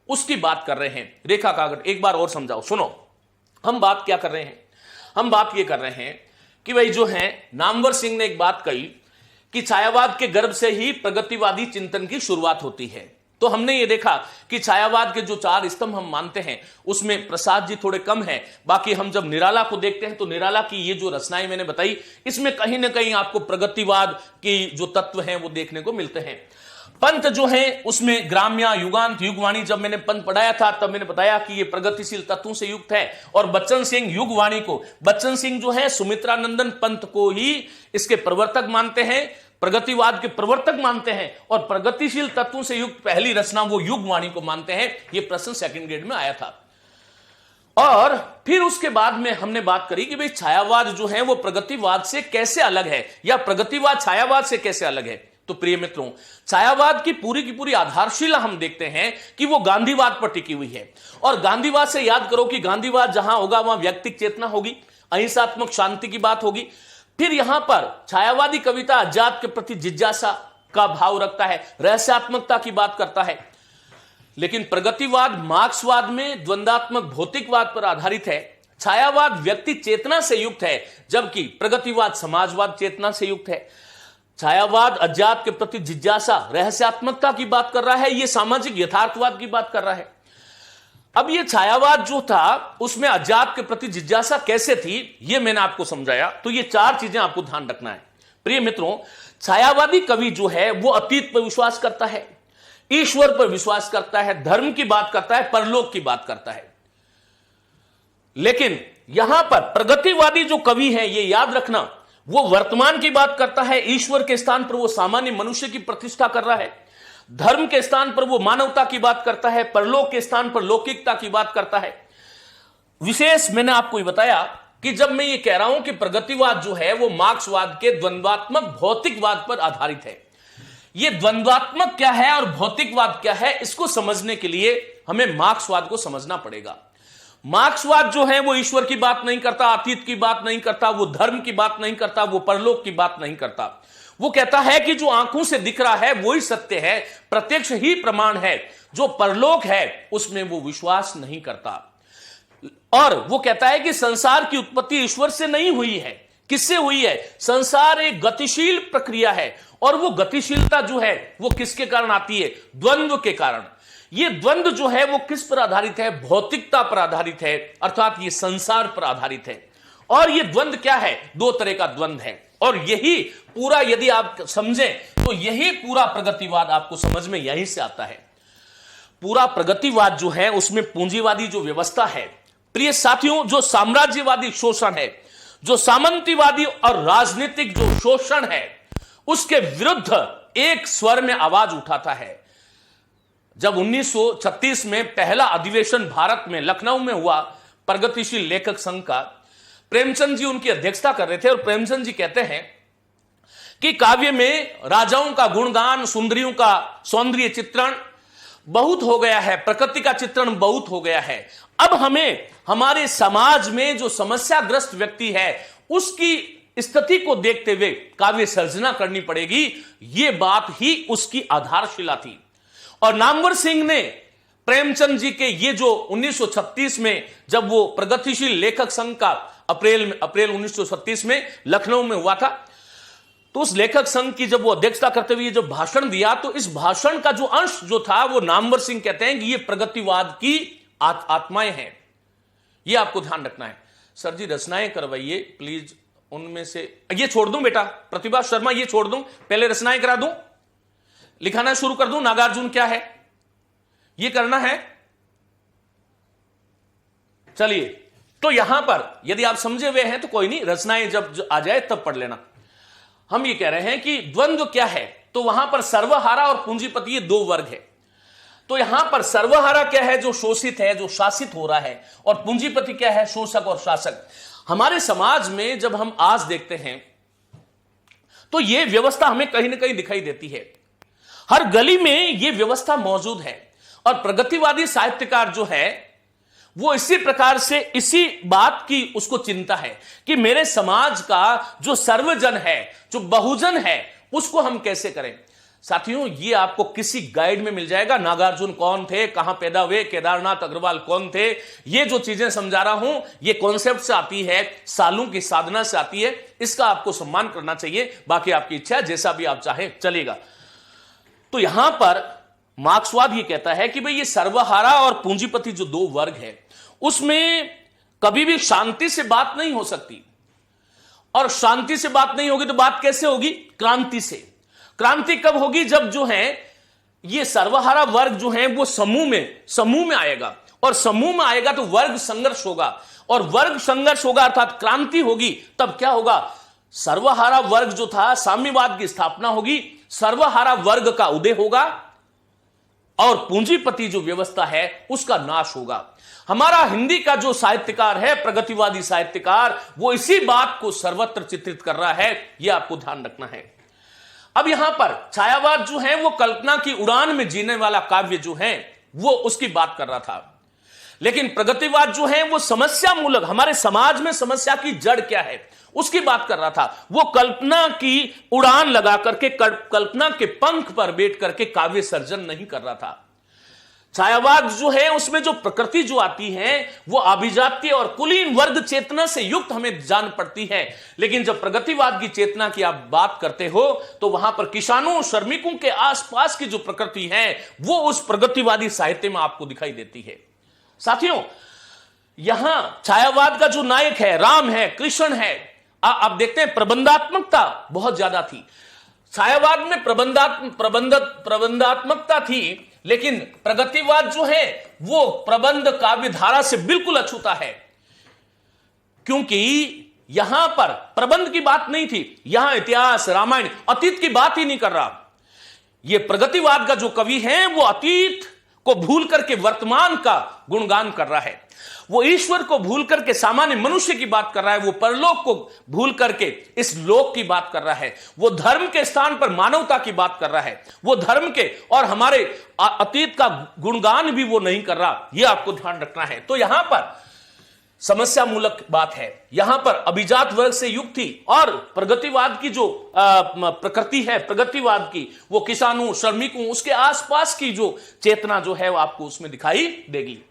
उसकी बात कर रहे हैं। रेखा कागट एक बार और समझाओ, सुनो। हम बात क्या कर रहे हैं, हम बात यह कर रहे हैं कि भाई जो है नामवर सिंह ने एक बात कही कि छायावाद के गर्भ से ही प्रगतिवादी चिंतन की शुरुआत होती है। तो हमने ये देखा कि छायावाद के जो 4 स्तंभ हम मानते हैं उसमें प्रसाद जी थोड़े कम है। बाकी हम जब निराला को देखते हैं तो निराला की ये जो रचनाएं मैंने बताई, इसमें कहीं ना कहीं आपको प्रगतिवाद की जो तत्व हैं वो देखने को मिलते हैं। पंत जो है उसमें ग्राम्या, युगांत, युगवाणी, जब मैंने पंत पढ़ाया था तब मैंने बताया कि ये प्रगतिशील तत्वों से युक्त है। और बच्चन सिंह युगवाणी को, बच्चन सिंह जो है सुमित्रानंदन पंत को ही इसके प्रवर्तक मानते हैं, प्रगतिवाद के प्रवर्तक मानते हैं, और प्रगतिशील तत्वों से युक्त पहली रचना वो युगवाणी को मानते हैं। यह प्रश्न सेकंड ग्रेड में आया था। और फिर उसके बाद में हमने बात करी कि भाई छायावाद जो है वो प्रगतिवाद से कैसे अलग है, या प्रगतिवाद छायावाद से कैसे अलग है। तो प्रिय मित्रों, छायावाद की पूरी आधारशिला हम देखते हैं कि वो गांधीवाद पर टिकी हुई है। और गांधीवाद से याद करो कि गांधीवाद जहां होगा वहां व्यक्तिक चेतना होगी, अहिंसात्मक शांति की बात होगी। फिर यहां पर छायावादी कविता अजात के प्रति जिज्ञासा का भाव रखता है, रहस्यात्मकता की बात करता है। लेकिन प्रगतिवाद मार्क्सवाद में द्वंद्वात्मक भौतिकवाद पर आधारित है, छायावाद व्यक्ति चेतना से युक्त है, जबकि प्रगतिवाद समाजवाद चेतना से युक्त है। छायावाद अज्ञात के प्रति जिज्ञासा, रहस्यात्मकता की बात कर रहा है, यह सामाजिक यथार्थवाद की बात कर रहा है। अब यह छायावाद जो था उसमें अज्ञात के प्रति जिज्ञासा कैसे थी, यह मैंने आपको समझाया। तो ये 4 चीजें आपको ध्यान रखना है। प्रिय मित्रों, छायावादी कवि जो है वो अतीत पर विश्वास करता है, ईश्वर पर विश्वास करता है, धर्म की बात करता है, परलोक की बात करता है। लेकिन यहां पर प्रगतिवादी जो कवि है, ये याद रखना, वो वर्तमान की बात करता है, ईश्वर के स्थान पर वो सामान्य मनुष्य की प्रतिष्ठा कर रहा है, धर्म के स्थान पर वो मानवता की बात करता है, परलोक के स्थान पर लौकिकता की बात करता है। विशेष मैंने आपको ये बताया कि जब मैं ये कह रहा हूं कि प्रगतिवाद जो है वो मार्क्सवाद के द्वंद्वात्मक भौतिकवाद पर आधारित है। ये द्वंद्वात्मक क्या है और भौतिकवाद क्या है, इसको समझने के लिए हमें मार्क्सवाद को समझना पड़ेगा। मार्क्सवाद जो है वो ईश्वर की बात नहीं करता, अतीत की बात नहीं करता, वो धर्म की बात नहीं करता, वो परलोक की बात नहीं करता। वो कहता है कि जो आंखों से दिख रहा है वही सत्य है, प्रत्यक्ष ही प्रमाण है, जो परलोक है उसमें वो विश्वास नहीं करता। और वो कहता है कि संसार की उत्पत्ति ईश्वर से नहीं हुई है, किससे हुई है, संसार एक गतिशील प्रक्रिया है, और वो गतिशीलता जो है वो किसके कारण आती है, द्वंद्व के कारण। ये द्वंद्व जो है वो किस पर आधारित है, भौतिकता पर आधारित है, अर्थात ये संसार पर आधारित है। और ये द्वंद्व क्या है, 2 तरह का द्वंद्व है। और यही पूरा यदि आप समझें तो यही पूरा प्रगतिवाद आपको समझ में यहीं से आता है। पूरा प्रगतिवाद जो है उसमें पूंजीवादी जो व्यवस्था है, प्रिय साथियों, जो साम्राज्यवादी शोषण है, जो सामंतीवादी और राजनीतिक जो शोषण है, उसके विरुद्ध एक स्वर में आवाज उठाता है। जब 1936 में पहला अधिवेशन भारत में लखनऊ में हुआ प्रगतिशील लेखक संघ का, प्रेमचंद जी उनकी अध्यक्षता कर रहे थे। और प्रेमचंद जी कहते हैं कि काव्य में राजाओं का गुणगान, सुंदरियों का सौंदर्य चित्रण, बहुत हो गया है, प्रकृति का चित्रण बहुत हो गया है। अब हमें हमारे समाज में जो समस्याग्रस्त व्यक्ति है उसकी स्थिति को देखते हुए काव्य सर्जना करनी पड़ेगी। यह बात ही उसकी आधारशिला थी। और नामवर सिंह ने प्रेमचंद जी के ये जो 1936 में जब वो प्रगतिशील लेखक संघ का अप्रैल 1936 में लखनऊ में हुआ था, तो उस लेखक संघ की जब वो अध्यक्षता करते हुए जब भाषण दिया, तो इस भाषण का जो अंश जो था वो नामवर सिंह कहते हैं कि ये प्रगतिवाद की आत्माएं हैं। ये आपको ध्यान रखना है। सर जी रचनाएं करवाइए प्लीज, उनमें से ये छोड़ दूं बेटा, प्रतिभा शर्मा ये छोड़ दूं, पहले रचनाएं करा दूं, लिखाना शुरू कर दूं। नागार्जुन क्या है ये करना है। चलिए, तो यहां पर यदि आप समझे हुए हैं तो कोई नहीं, रचनाएं जब आ जाए तब पढ़ लेना। हम ये कह रहे हैं कि द्वंद्व क्या है, तो वहां पर सर्वहारा और पूंजीपति ये दो वर्ग है। तो यहां पर सर्वहारा क्या है, जो शोषित है, जो शासित हो रहा है, और पूंजीपति क्या है, शोषक और शासक। हमारे समाज में जब हम आज देखते हैं तो यह व्यवस्था हमें कहीं ना कहीं दिखाई देती है। हर गली में यह व्यवस्था मौजूद है। और प्रगतिवादी साहित्यकार जो है वो इसी प्रकार से इसी बात की उसको चिंता है कि मेरे समाज का जो सर्वजन है, जो बहुजन है, उसको हम कैसे करें। साथियों, ये आपको किसी गाइड में मिल जाएगा। नागार्जुन कौन थे, कहां पैदा हुए, केदारनाथ अग्रवाल कौन थे, ये जो चीजें समझा रहा हूं ये कॉन्सेप्ट से आती है, सालों की साधना से आती है। इसका आपको सम्मान करना चाहिए। बाकी आपकी इच्छा है, जैसा भी आप चाहें चलेगा। तो यहां पर मार्क्सवाद ये कहता है कि भाई ये सर्वहारा और पूंजीपति जो दो वर्ग है उसमें कभी भी शांति से बात नहीं हो सकती। और शांति से बात नहीं होगी तो बात कैसे होगी, क्रांति से। क्रांति कब होगी, जब जो है ये सर्वहारा वर्ग जो है वो समूह में आएगा। और समूह में आएगा तो वर्ग संघर्ष होगा, और वर्ग संघर्ष होगा अर्थात क्रांति होगी। तब क्या होगा, सर्वहारा वर्ग जो था साम्यवाद की स्थापना होगी, सर्वहारा वर्ग का उदय होगा, और पूंजीपति जो व्यवस्था है उसका नाश होगा। हमारा हिंदी का जो साहित्यकार है, प्रगतिवादी साहित्यकार, वो इसी बात को सर्वत्र चित्रित कर रहा है। यह आपको ध्यान रखना है। अब यहां पर छायावाद जो है वो कल्पना की उड़ान में जीने वाला काव्य जो है वो उसकी बात कर रहा था। लेकिन प्रगतिवाद जो है वो समस्या मूलक, हमारे समाज में समस्या की जड़ क्या है उसकी बात कर रहा था। वो कल्पना की उड़ान लगा करके, कल्पना के पंख पर बैठ करके काव्य सर्जन नहीं कर रहा था। छायावाद जो है उसमें जो प्रकृति जो आती है वो अभिजातीय और कुलीन वर्ग चेतना से युक्त हमें जान पड़ती है। लेकिन जब प्रगतिवाद की चेतना की आप बात करते हो तो वहां पर किसानों, श्रमिकों के आसपास की जो प्रकृति है वो उस प्रगतिवादी साहित्य में आपको दिखाई देती है। साथियों, यहां छायावाद का जो नायक है राम है, कृष्ण है। आप देखते हैं प्रबंधात्मकता बहुत ज्यादा थी। छायावाद में प्रबंधात्मकता थी, लेकिन प्रगतिवाद जो है वो प्रबंध काव्य धारा से बिल्कुल अछूता है, क्योंकि यहां पर प्रबंध की बात नहीं थी। यहां इतिहास, रामायण, अतीत की बात ही नहीं कर रहा। यह प्रगतिवाद का जो कवि है वो अतीत को भूल करके वर्तमान का गुणगान कर रहा है। वो ईश्वर को भूल करके सामान्य मनुष्य की बात कर रहा है। वो परलोक को भूल करके इस लोक की बात कर रहा है। वो धर्म के स्थान पर मानवता की बात कर रहा है। वो धर्म के और हमारे अतीत का गुणगान भी वो नहीं कर रहा। यह आपको ध्यान रखना है। तो यहां पर समस्या मूलक बात है। यहां पर अभिजात वर्ग से युक्त थी, और प्रगतिवाद की जो प्रकृति है प्रगतिवाद की, वो किसानों, श्रमिकों, उसके आसपास की जो चेतना जो है वो आपको उसमें दिखाई देगी।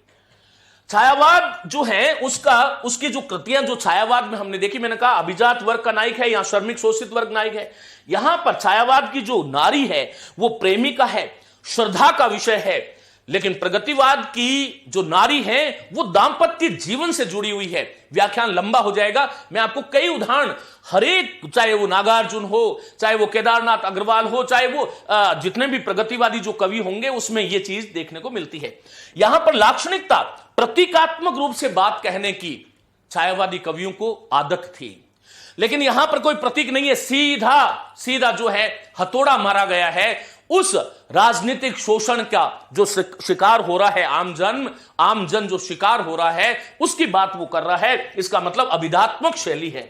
छायावाद जो है उसकी जो कृतियां जो छायावाद में हमने देखी, मैंने कहा अभिजात वर्ग का नायक है, यहां श्रमिक शोषित वर्ग नायक है। यहां पर छायावाद की जो नारी है वो प्रेमिका है, श्रद्धा का विषय है। लेकिन प्रगतिवाद की जो नारी है वो दाम्पत्य जीवन से जुड़ी हुई है। व्याख्यान लंबा हो जाएगा, मैं आपको कई उदाहरण, हरेक, चाहे वो नागार्जुन हो, चाहे वो केदारनाथ अग्रवाल हो, चाहे वो जितने भी प्रगतिवादी जो कवि होंगे, उसमें ये चीज देखने को मिलती है। यहां पर लाक्षणिकता, प्रतीकात्मक रूप से बात कहने की छायावादी कवियों को आदत थी। लेकिन यहां पर कोई प्रतीक नहीं है, सीधा सीधा जो है हथौड़ा मारा गया है उस राजनीतिक शोषण का जो शिकार हो रहा है आमजन जो शिकार हो रहा है उसकी बात वो कर रहा है। इसका मतलब अभिधात्मक शैली है।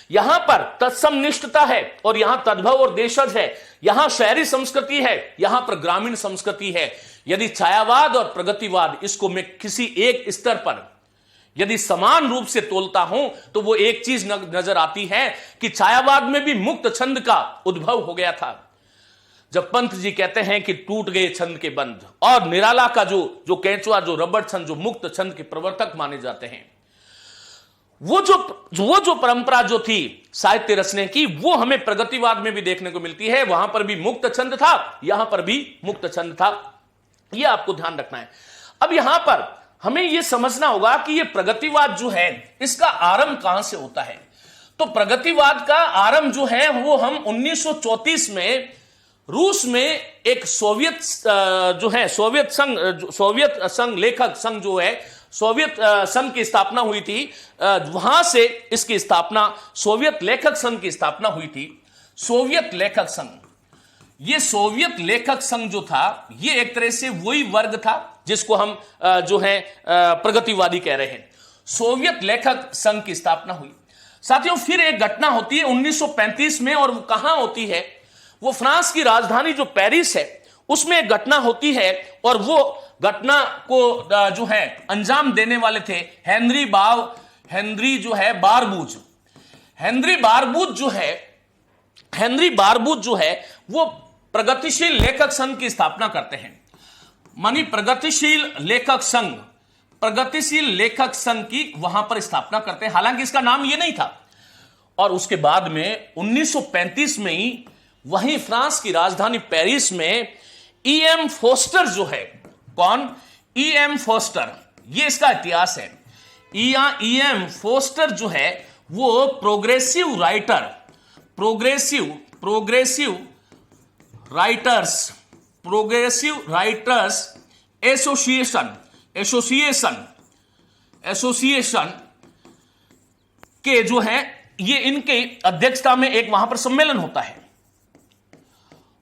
यहां पर तत्समनिष्ठता है और यहां तद्भव और देशज है, यहां शहरी संस्कृति है, यहां पर ग्रामीण संस्कृति है। यदि छायावाद और प्रगतिवाद, इसको मैं किसी एक स्तर पर यदि समान रूप से तोलता हूं तो वो एक चीज नजर आती है कि छायावाद में भी मुक्त छंद का उद्भव हो गया था। जब पंत जी कहते हैं कि टूट गए छंद के बंध, और निराला का जो केंचुआ, जो रबड़ छंद, जो मुक्त छंद के प्रवर्तक माने जाते हैं, वो जो परंपरा जो थी साहित्य रचने की, वो हमें प्रगतिवाद में भी देखने को मिलती है। वहां पर भी मुक्त छंद था, यहां पर भी मुक्त छंद था। यह आपको ध्यान रखना है। अब यहां पर हमें यह समझना होगा कि यह प्रगतिवाद जो है, इसका आरंभ कहां से होता है। तो प्रगतिवाद का आरंभ जो है वो हम 1934 में रूस में एक सोवियत संघ लेखक संघ जो है, सोवियत संघ की स्थापना हुई थी, वहां से इसकी स्थापना, सोवियत लेखक संघ की स्थापना हुई थी। सोवियत लेखक संघ, ये सोवियत लेखक संघ जो था, ये एक तरह से वही वर्ग था जिसको हम प्रगतिवादी कह रहे हैं। सोवियत लेखक संघ की स्थापना हुई। साथियों, फिर एक घटना होती है 1935 में, और वो कहां होती है, वो फ्रांस की राजधानी जो पेरिस है उसमें एक घटना होती है। और वो घटना को जो है अंजाम देने वाले थे हेनरी बारबूज जो है वो प्रगतिशील लेखक संघ की स्थापना करते हैं। मानी प्रगतिशील लेखक संघ की वहां पर स्थापना करते हैं। हालांकि इसका नाम ये नहीं था। और उसके बाद में 1935 में ही वहीं फ्रांस की राजधानी पेरिस में E.M. फोस्टर जो है, कौन? E.M. फोस्टर, ये इसका इतिहास है। E.M. फोस्टर जो है वो प्रोग्रेसिव राइटर्स एसोसिएशन के जो है, ये इनके अध्यक्षता में एक वहां पर सम्मेलन होता है।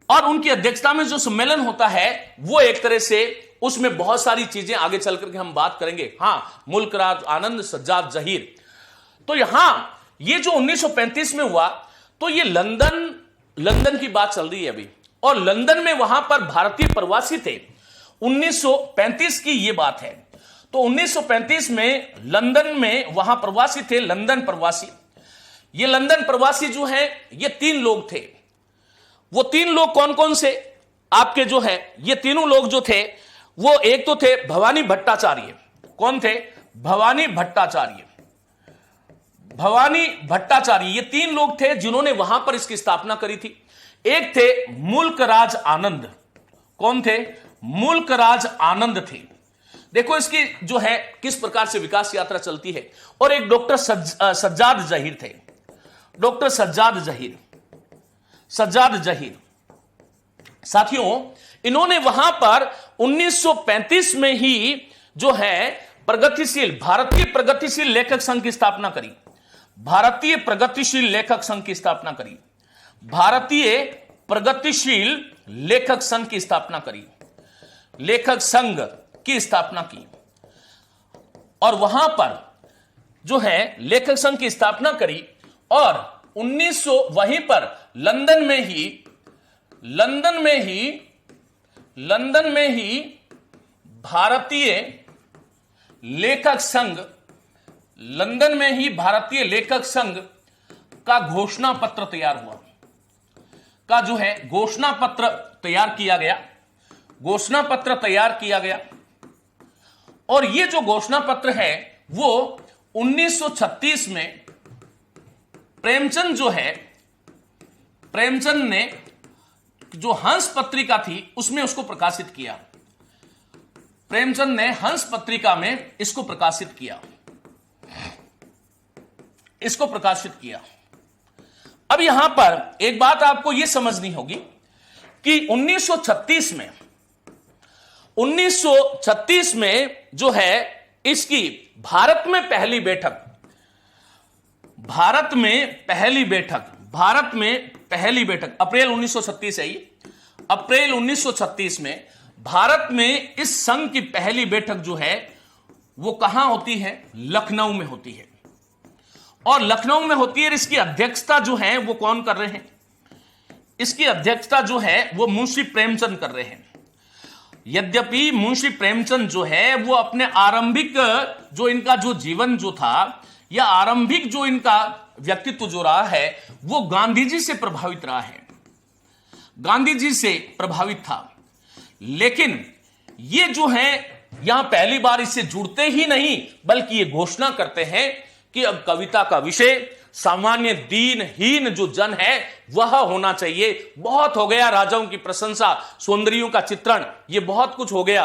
और उनकी अध्यक्षता में जो सम्मेलन होता है वो एक तरह से, उसमें बहुत सारी चीजें आगे चल करके हम बात करेंगे। हां, मुल्कराज आनंद, सज्जाद जहीर। तो यहां ये जो 1935 में हुआ, तो ये लंदन की बात चल रही है अभी, और लंदन में वहां पर भारतीय प्रवासी थे। 1935 की ये बात है। तो 1935 में लंदन में वहां प्रवासी थे, लंदन प्रवासी। ये लंदन प्रवासी जो है, ये 3 लोग थे। वो 3 लोग कौन कौन से आपके जो है, ये तीनों लोग जो थे, वो एक तो थे भवानी भट्टाचार्य। कौन थे? भवानी भट्टाचार्य। ये 3 लोग थे जिन्होंने वहां पर इसकी स्थापना करी थी। एक थे मुल्कराज आनंद। कौन थे? मुल्कराज आनंद थे। देखो इसकी जो है किस प्रकार से विकास यात्रा चलती है। और एक डॉक्टर सज्जाद जहीर थे। डॉक्टर सज्जाद जहीर। साथियों, इन्होंने वहां पर 1935 में ही जो है भारतीय प्रगतिशील लेखक संघ की स्थापना करी। भारतीय प्रगतिशील लेखक संघ की स्थापना करी। लेखक संघ की स्थापना की। और वहां पर जो है लेखक संघ की स्थापना करी। और 1900 वहीं पर लंदन में ही भारतीय लेखक संघ का घोषणा पत्र तैयार हुआ। घोषणा पत्र तैयार किया गया। और ये जो घोषणा पत्र है वो 1936 में प्रेमचंद ने जो हंस पत्रिका थी उसमें उसको प्रकाशित किया। प्रेमचंद ने हंस पत्रिका में इसको प्रकाशित किया। अब यहां पर एक बात आपको यह समझनी होगी कि 1936 में जो है इसकी भारत में पहली बैठक अप्रैल 1936 है। अप्रैल 1936 में भारत में इस संघ की पहली बैठक जो है वो कहां होती है? लखनऊ में होती है। और लखनऊ में होती है। इसकी अध्यक्षता जो है वो कौन कर रहे हैं? इसकी अध्यक्षता जो है वो मुंशी प्रेमचंद कर रहे हैं। यद्यपि मुंशी प्रेमचंद जो है वो अपने आरंभिक जो इनका जो जीवन जो था या आरंभिक जो इनका व्यक्तित्व जो रहा है वो गांधी जी से प्रभावित रहा है, गांधी जी से प्रभावित था। लेकिन ये जो है यहां पहली बार इससे जुड़ते ही नहीं बल्कि ये घोषणा करते हैं कि अब कविता का विषय सामान्य दीनहीन जो जन है वह होना चाहिए। बहुत हो गया राजाओं की प्रशंसा, सौंदर्यों का चित्रण, ये बहुत कुछ हो गया।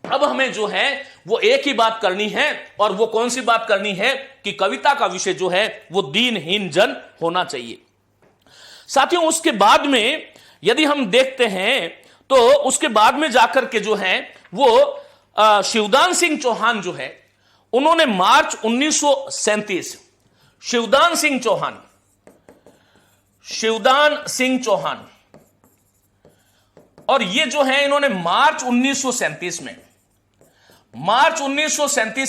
अब हमें जो है वो एक ही बात करनी है, और वो कौन सी बात करनी है कि कविता का विषय जो है वो दीनहीन जन होना चाहिए। साथियों, उसके बाद में यदि हम देखते हैं तो उसके बाद में जाकर के जो है वो शिवदान सिंह चौहान जो है उन्होंने मार्च 1937, शिवदान सिंह चौहान और ये जो है इन्होंने मार्च 1937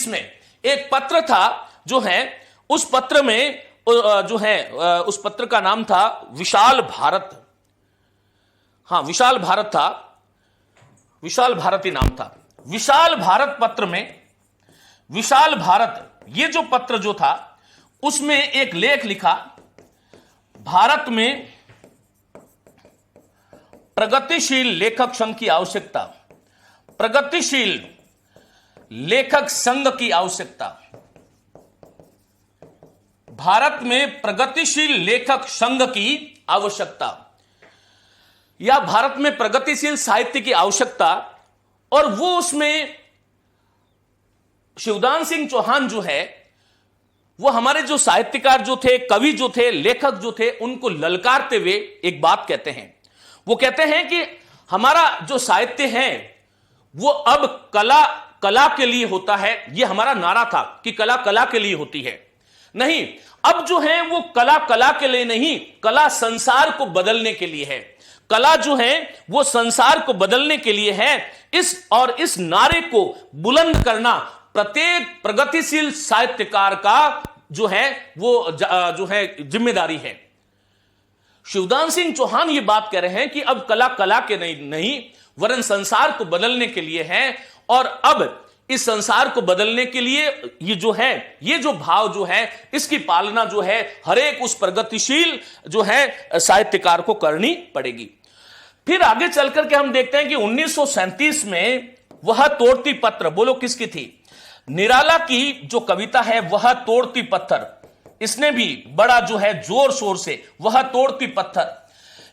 में एक पत्र था जो है, उस पत्र में जो है उस पत्र का नाम था विशाल भारत। हां, विशाल भारत था, विशाल भारत ही नाम था। विशाल भारत पत्र में, विशाल भारत ये जो पत्र जो था उसमें एक लेख लिखा, भारत में प्रगतिशील लेखक संघ की आवश्यकता, प्रगतिशील लेखक संघ की आवश्यकता, भारत में प्रगतिशील लेखक संघ की आवश्यकता या भारत में प्रगतिशील साहित्य की आवश्यकता। और वो उसमें शिवदान सिंह चौहान जो है वो हमारे जो साहित्यकार जो थे, कवि जो थे, लेखक जो थे, उनको ललकारते हुए एक बात कहते हैं। वो कहते हैं कि हमारा जो साहित्य है वो अब कला के लिए होता है। ये हमारा नारा था कि कला के लिए होती है, नहीं, अब जो है वो कला के लिए नहीं, कला संसार को बदलने के लिए है। कला जो है वो संसार को बदलने के लिए है। इस नारे को बुलंद करना प्रत्येक प्रगतिशील साहित्यकार का जो है वो जो है जिम्मेदारी है। शिवदान सिंह चौहान ये बात कह रहे हैं कि अब कला के नहीं वरन संसार को बदलने के लिए है। और अब इस संसार को बदलने के लिए ये जो भाव जो है इसकी पालना जो है हर एक उस प्रगतिशील जो है साहित्यकार को करनी पड़ेगी। फिर आगे चलकर के हम देखते हैं कि 1937 में वह तोड़ती पत्र, बोलो किसकी थी? निराला की जो कविता है वह तोड़ती पत्थर, इसने भी बड़ा जो है जोर शोर से वह तोड़ती पत्थर,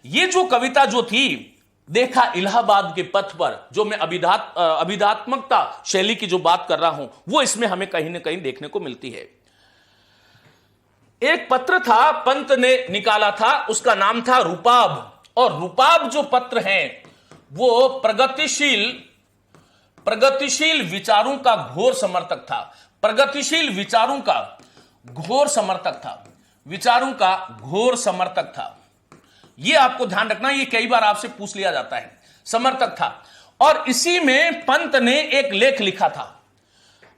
ये जो कविता जो थी, देखा इलाहाबाद के पथ पर, जो मैं अभिधात्मकता शैली की जो बात कर रहा हूं वो इसमें हमें कहीं ना कहीं देखने को मिलती है। एक पत्र था, पंत ने निकाला था, उसका नाम था रूपाब। और रूपाब जो पत्र है वो प्रगतिशील विचारों का घोर समर्थक था, प्रगतिशील विचारों का घोर समर्थक था, विचारों का घोर समर्थक था। यह आपको ध्यान रखना, यह कई बार आपसे पूछ लिया जाता है, समर्थक था। और इसी में पंत ने एक लेख लिखा था,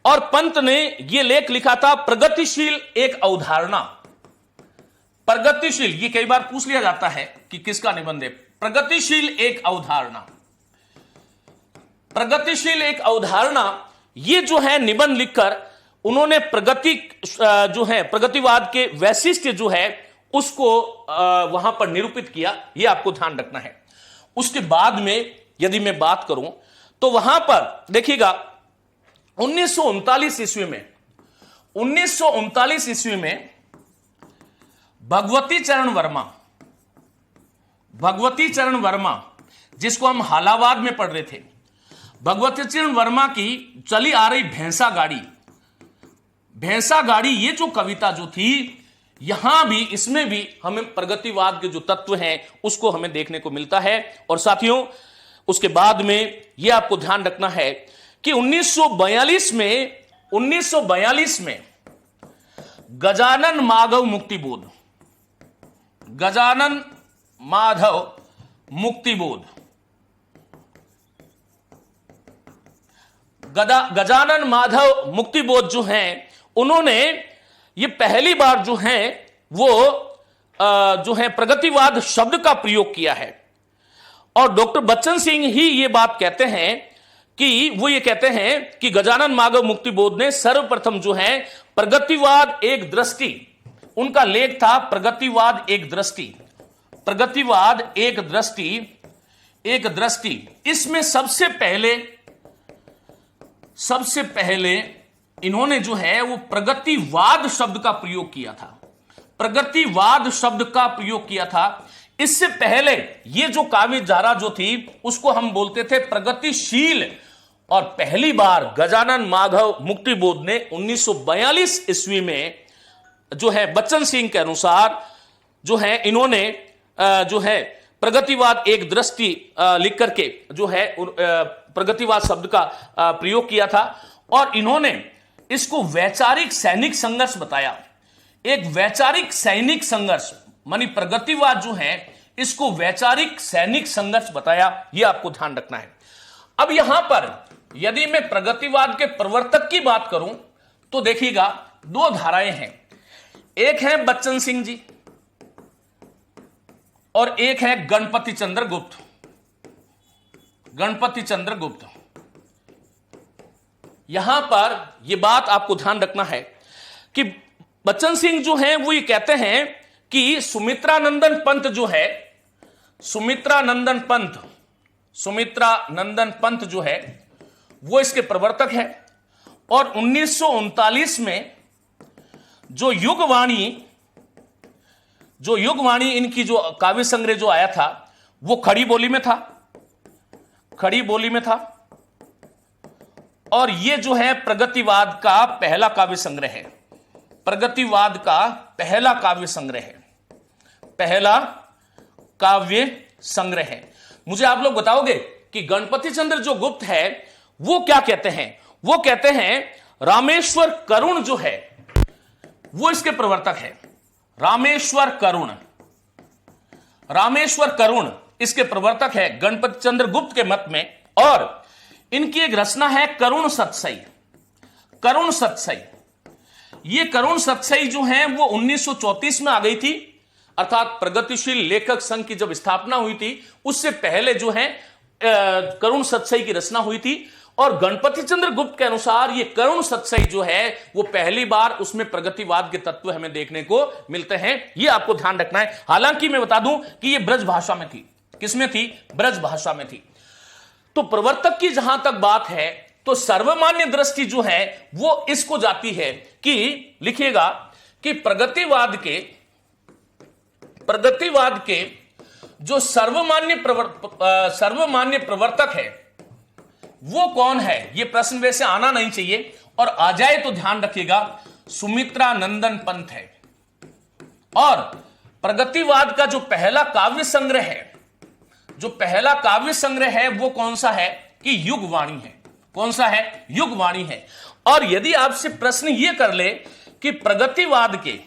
और पंत ने यह लेख लिखा था प्रगतिशील एक अवधारणा। प्रगतिशील, ये कई बार पूछ लिया जाता है कि किसका निबंध है। प्रगतिशील एक अवधारणा, प्रगतिशील एक अवधारणा, ये जो है निबंध लिखकर उन्होंने प्रगति जो है प्रगतिवाद के वैशिष्ट्य जो है उसको वहां पर निरूपित किया। ये आपको ध्यान रखना है। उसके बाद में यदि मैं बात करूं तो वहां पर देखिएगा 1939 ईस्वी में भगवती चरण वर्मा जिसको हम हालावाद में पढ़ रहे थे, भगवती चरण वर्मा की चली आ रही भैंसा गाड़ी, ये जो कविता जो थी, यहां भी इसमें भी हमें प्रगतिवाद के जो तत्व हैं उसको हमें देखने को मिलता है। और साथियों, उसके बाद में यह आपको ध्यान रखना है कि 1942 में गजानन माधव मुक्तिबोध, गजानन माधव मुक्तिबोध जो हैं, उन्होंने ये पहली बार जो है वो जो है प्रगतिवाद शब्द का प्रयोग किया है। और डॉक्टर बच्चन सिंह ही ये बात कहते हैं कि वो ये कहते हैं कि गजानन माधव मुक्ति बोध ने सर्वप्रथम जो है प्रगतिवाद एक दृष्टि, उनका लेख था प्रगतिवाद एक दृष्टि, प्रगतिवाद एक दृष्टि, एक दृष्टि। इसमें सबसे पहले इन्होंने जो है वो प्रगतिवाद शब्द का प्रयोग किया था, प्रगतिवाद शब्द का प्रयोग किया था। इससे पहले ये जो काव्य धारा जो थी उसको हम बोलते थे प्रगतिशील। और पहली बार गजानन माधव मुक्ति बोध ने 1942 ईस्वी में जो है बच्चन सिंह के अनुसार जो है इन्होंने जो है प्रगतिवाद एक दृष्टि लिख करके जो है प्रगतिवाद शब्द का प्रयोग किया था। और इन्होंने इसको वैचारिक सैनिक संघर्ष बताया, एक वैचारिक सैनिक संघर्ष, मानी प्रगतिवाद जो है इसको वैचारिक सैनिक संघर्ष बताया। यह आपको ध्यान रखना है। अब यहां पर यदि मैं प्रगतिवाद के प्रवर्तक की बात करूं तो देखिएगा दो धाराएं हैं, एक है बच्चन सिंह जी और एक है गणपति चंद्र गुप्त। गणपति चंद्र गुप्त, यहां पर यह बात आपको ध्यान रखना है कि बच्चन सिंह जो हैं वो ये कहते हैं कि सुमित्रानंदन पंत जो है, सुमित्रानंदन पंत जो है वो इसके प्रवर्तक है। और 1939 में जो युगवाणी इनकी जो काव्य संग्रह जो आया था वो खड़ी बोली में था। और ये जो है प्रगतिवाद का पहला काव्य संग्रह है, प्रगतिवाद का पहला काव्य संग्रह है, पहला काव्य संग्रह है। मुझे आप लोग बताओगे कि गणपति चंद्र जो गुप्त है वो क्या कहते हैं? वो कहते हैं रामेश्वर करुण जो है वो इसके प्रवर्तक है। रामेश्वर करुण इसके प्रवर्तक है गणपति चंद्र गुप्त के मत में। और इनकी एक रचना है करुण सतसई। ये करुण सतसई जो है वो 1934 में आ गई थी, अर्थात प्रगतिशील लेखक संघ की जब स्थापना हुई थी उससे पहले जो है करुण सतसई की रचना हुई थी। और गणपति चंद्र गुप्त के अनुसार ये करुण सतसई जो है वो पहली बार उसमें प्रगतिवाद के तत्व हमें देखने को मिलते हैं। ये आपको ध्यान रखना है। हालांकि मैं बता दूं कि ये ब्रज भाषा में थी। किसमें थी? ब्रज भाषा में थी। तो प्रवर्तक की जहां तक बात है तो सर्वमान्य दृष्टि जो है वो इसको जाती है कि लिखिएगा कि प्रगतिवाद के जो सर्वमान्य प्रवर्तक है वो कौन है? ये प्रश्न वैसे आना नहीं चाहिए, और आ जाए तो ध्यान रखिएगा सुमित्रानंदन पंत है। और प्रगतिवाद का जो पहला काव्य संग्रह है वो कौन सा है? कि युगवाणी है। कौन सा है? युगवाणी है। और यदि आपसे प्रश्न ये कर ले कि प्रगतिवाद के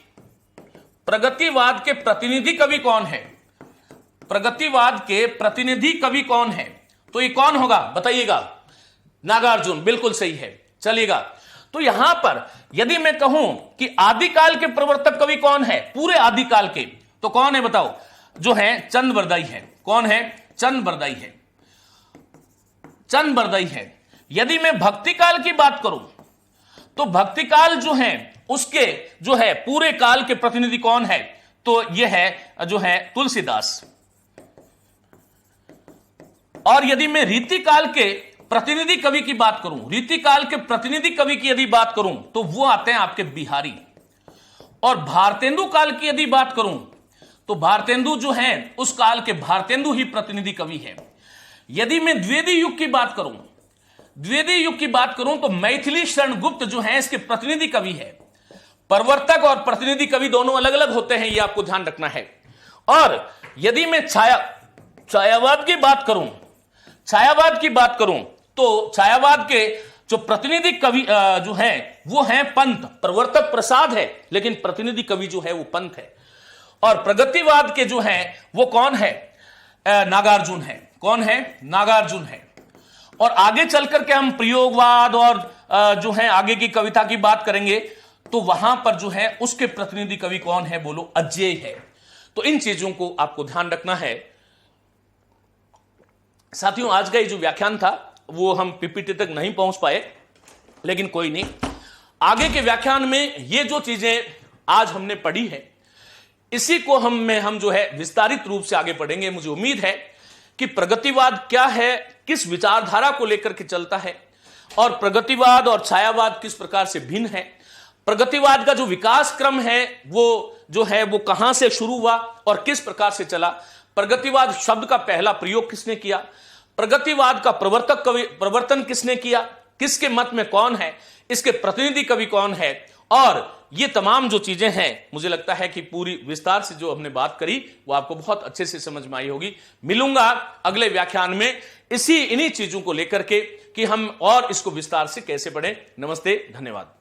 प्रतिनिधि कवि कौन है, प्रगतिवाद के प्रतिनिधि कवि कौन है, तो ये कौन होगा? बताइएगा। नागार्जुन, बिल्कुल सही है। चलिएगा, तो यहां पर यदि मैं कहूं कि आदिकाल के प्रवर्तक कवि कौन है, पूरे आदिकाल के, तो कौन है बताओ? जो है चंद है। कौन है? चंद बरदाई है। यदि मैं भक्ति काल की बात करूं तो भक्ति काल जो है उसके जो है पूरे काल के प्रतिनिधि कौन है? तो यह है जो है तुलसीदास। और यदि मैं रीतिकाल के प्रतिनिधि कवि की बात करूं, रीतिकाल के प्रतिनिधि कवि की यदि बात करूं तो वो आते हैं आपके बिहारी। और भारतेंदु काल की यदि बात करूं तो भारतेंदु जो है उस काल के भारतेंदु ही प्रतिनिधि कवि है। यदि मैं द्विवेदी युग की बात करूं तो मैथिली शरण गुप्त जो है इसके प्रतिनिधि कवि है। प्रवर्तक और प्रतिनिधि कवि दोनों अलग अलग होते हैं, यह आपको ध्यान रखना है। और यदि मैं छायावाद की बात करूं तो छायावाद के जो प्रतिनिधि कवि जो है वो है पंत। प्रवर्तक प्रसाद है लेकिन प्रतिनिधि कवि जो है वो पंत है। और प्रगतिवाद के जो है वो कौन है? नागार्जुन है। कौन है? नागार्जुन है। और आगे चल करके हम प्रयोगवाद और जो है आगे की कविता की बात करेंगे तो वहां पर जो है उसके प्रतिनिधि कवि कौन है, बोलो अजेय है। तो इन चीजों को आपको ध्यान रखना है। साथियों, आज का ये जो व्याख्यान था वो हम पीपीटी तक नहीं पहुंच पाए, लेकिन कोई नहीं, आगे के व्याख्यान में ये जो चीजें आज हमने पढ़ी है इसी को हम जो है विस्तारित रूप से आगे पढ़ेंगे। मुझे उम्मीद है कि प्रगतिवाद क्या है, किस विचारधारा को लेकर के चलता है, और प्रगतिवाद और छायावाद किस प्रकार से भिन्न है, प्रगतिवाद का जो विकास क्रम है वो कहां से शुरू हुआ और किस प्रकार से चला, प्रगतिवाद शब्द का पहला प्रयोग किसने किया, प्रगतिवाद का प्रवर्तन किसने किया, किसके मत में कौन है, इसके प्रतिनिधि कवि कौन है, और ये तमाम जो चीजें हैं मुझे लगता है कि पूरी विस्तार से जो हमने बात करी वो आपको बहुत अच्छे से समझ में आई होगी। मिलूंगा अगले व्याख्यान में इन्हीं चीजों को लेकर के कि हम और इसको विस्तार से कैसे पढ़ें। नमस्ते, धन्यवाद।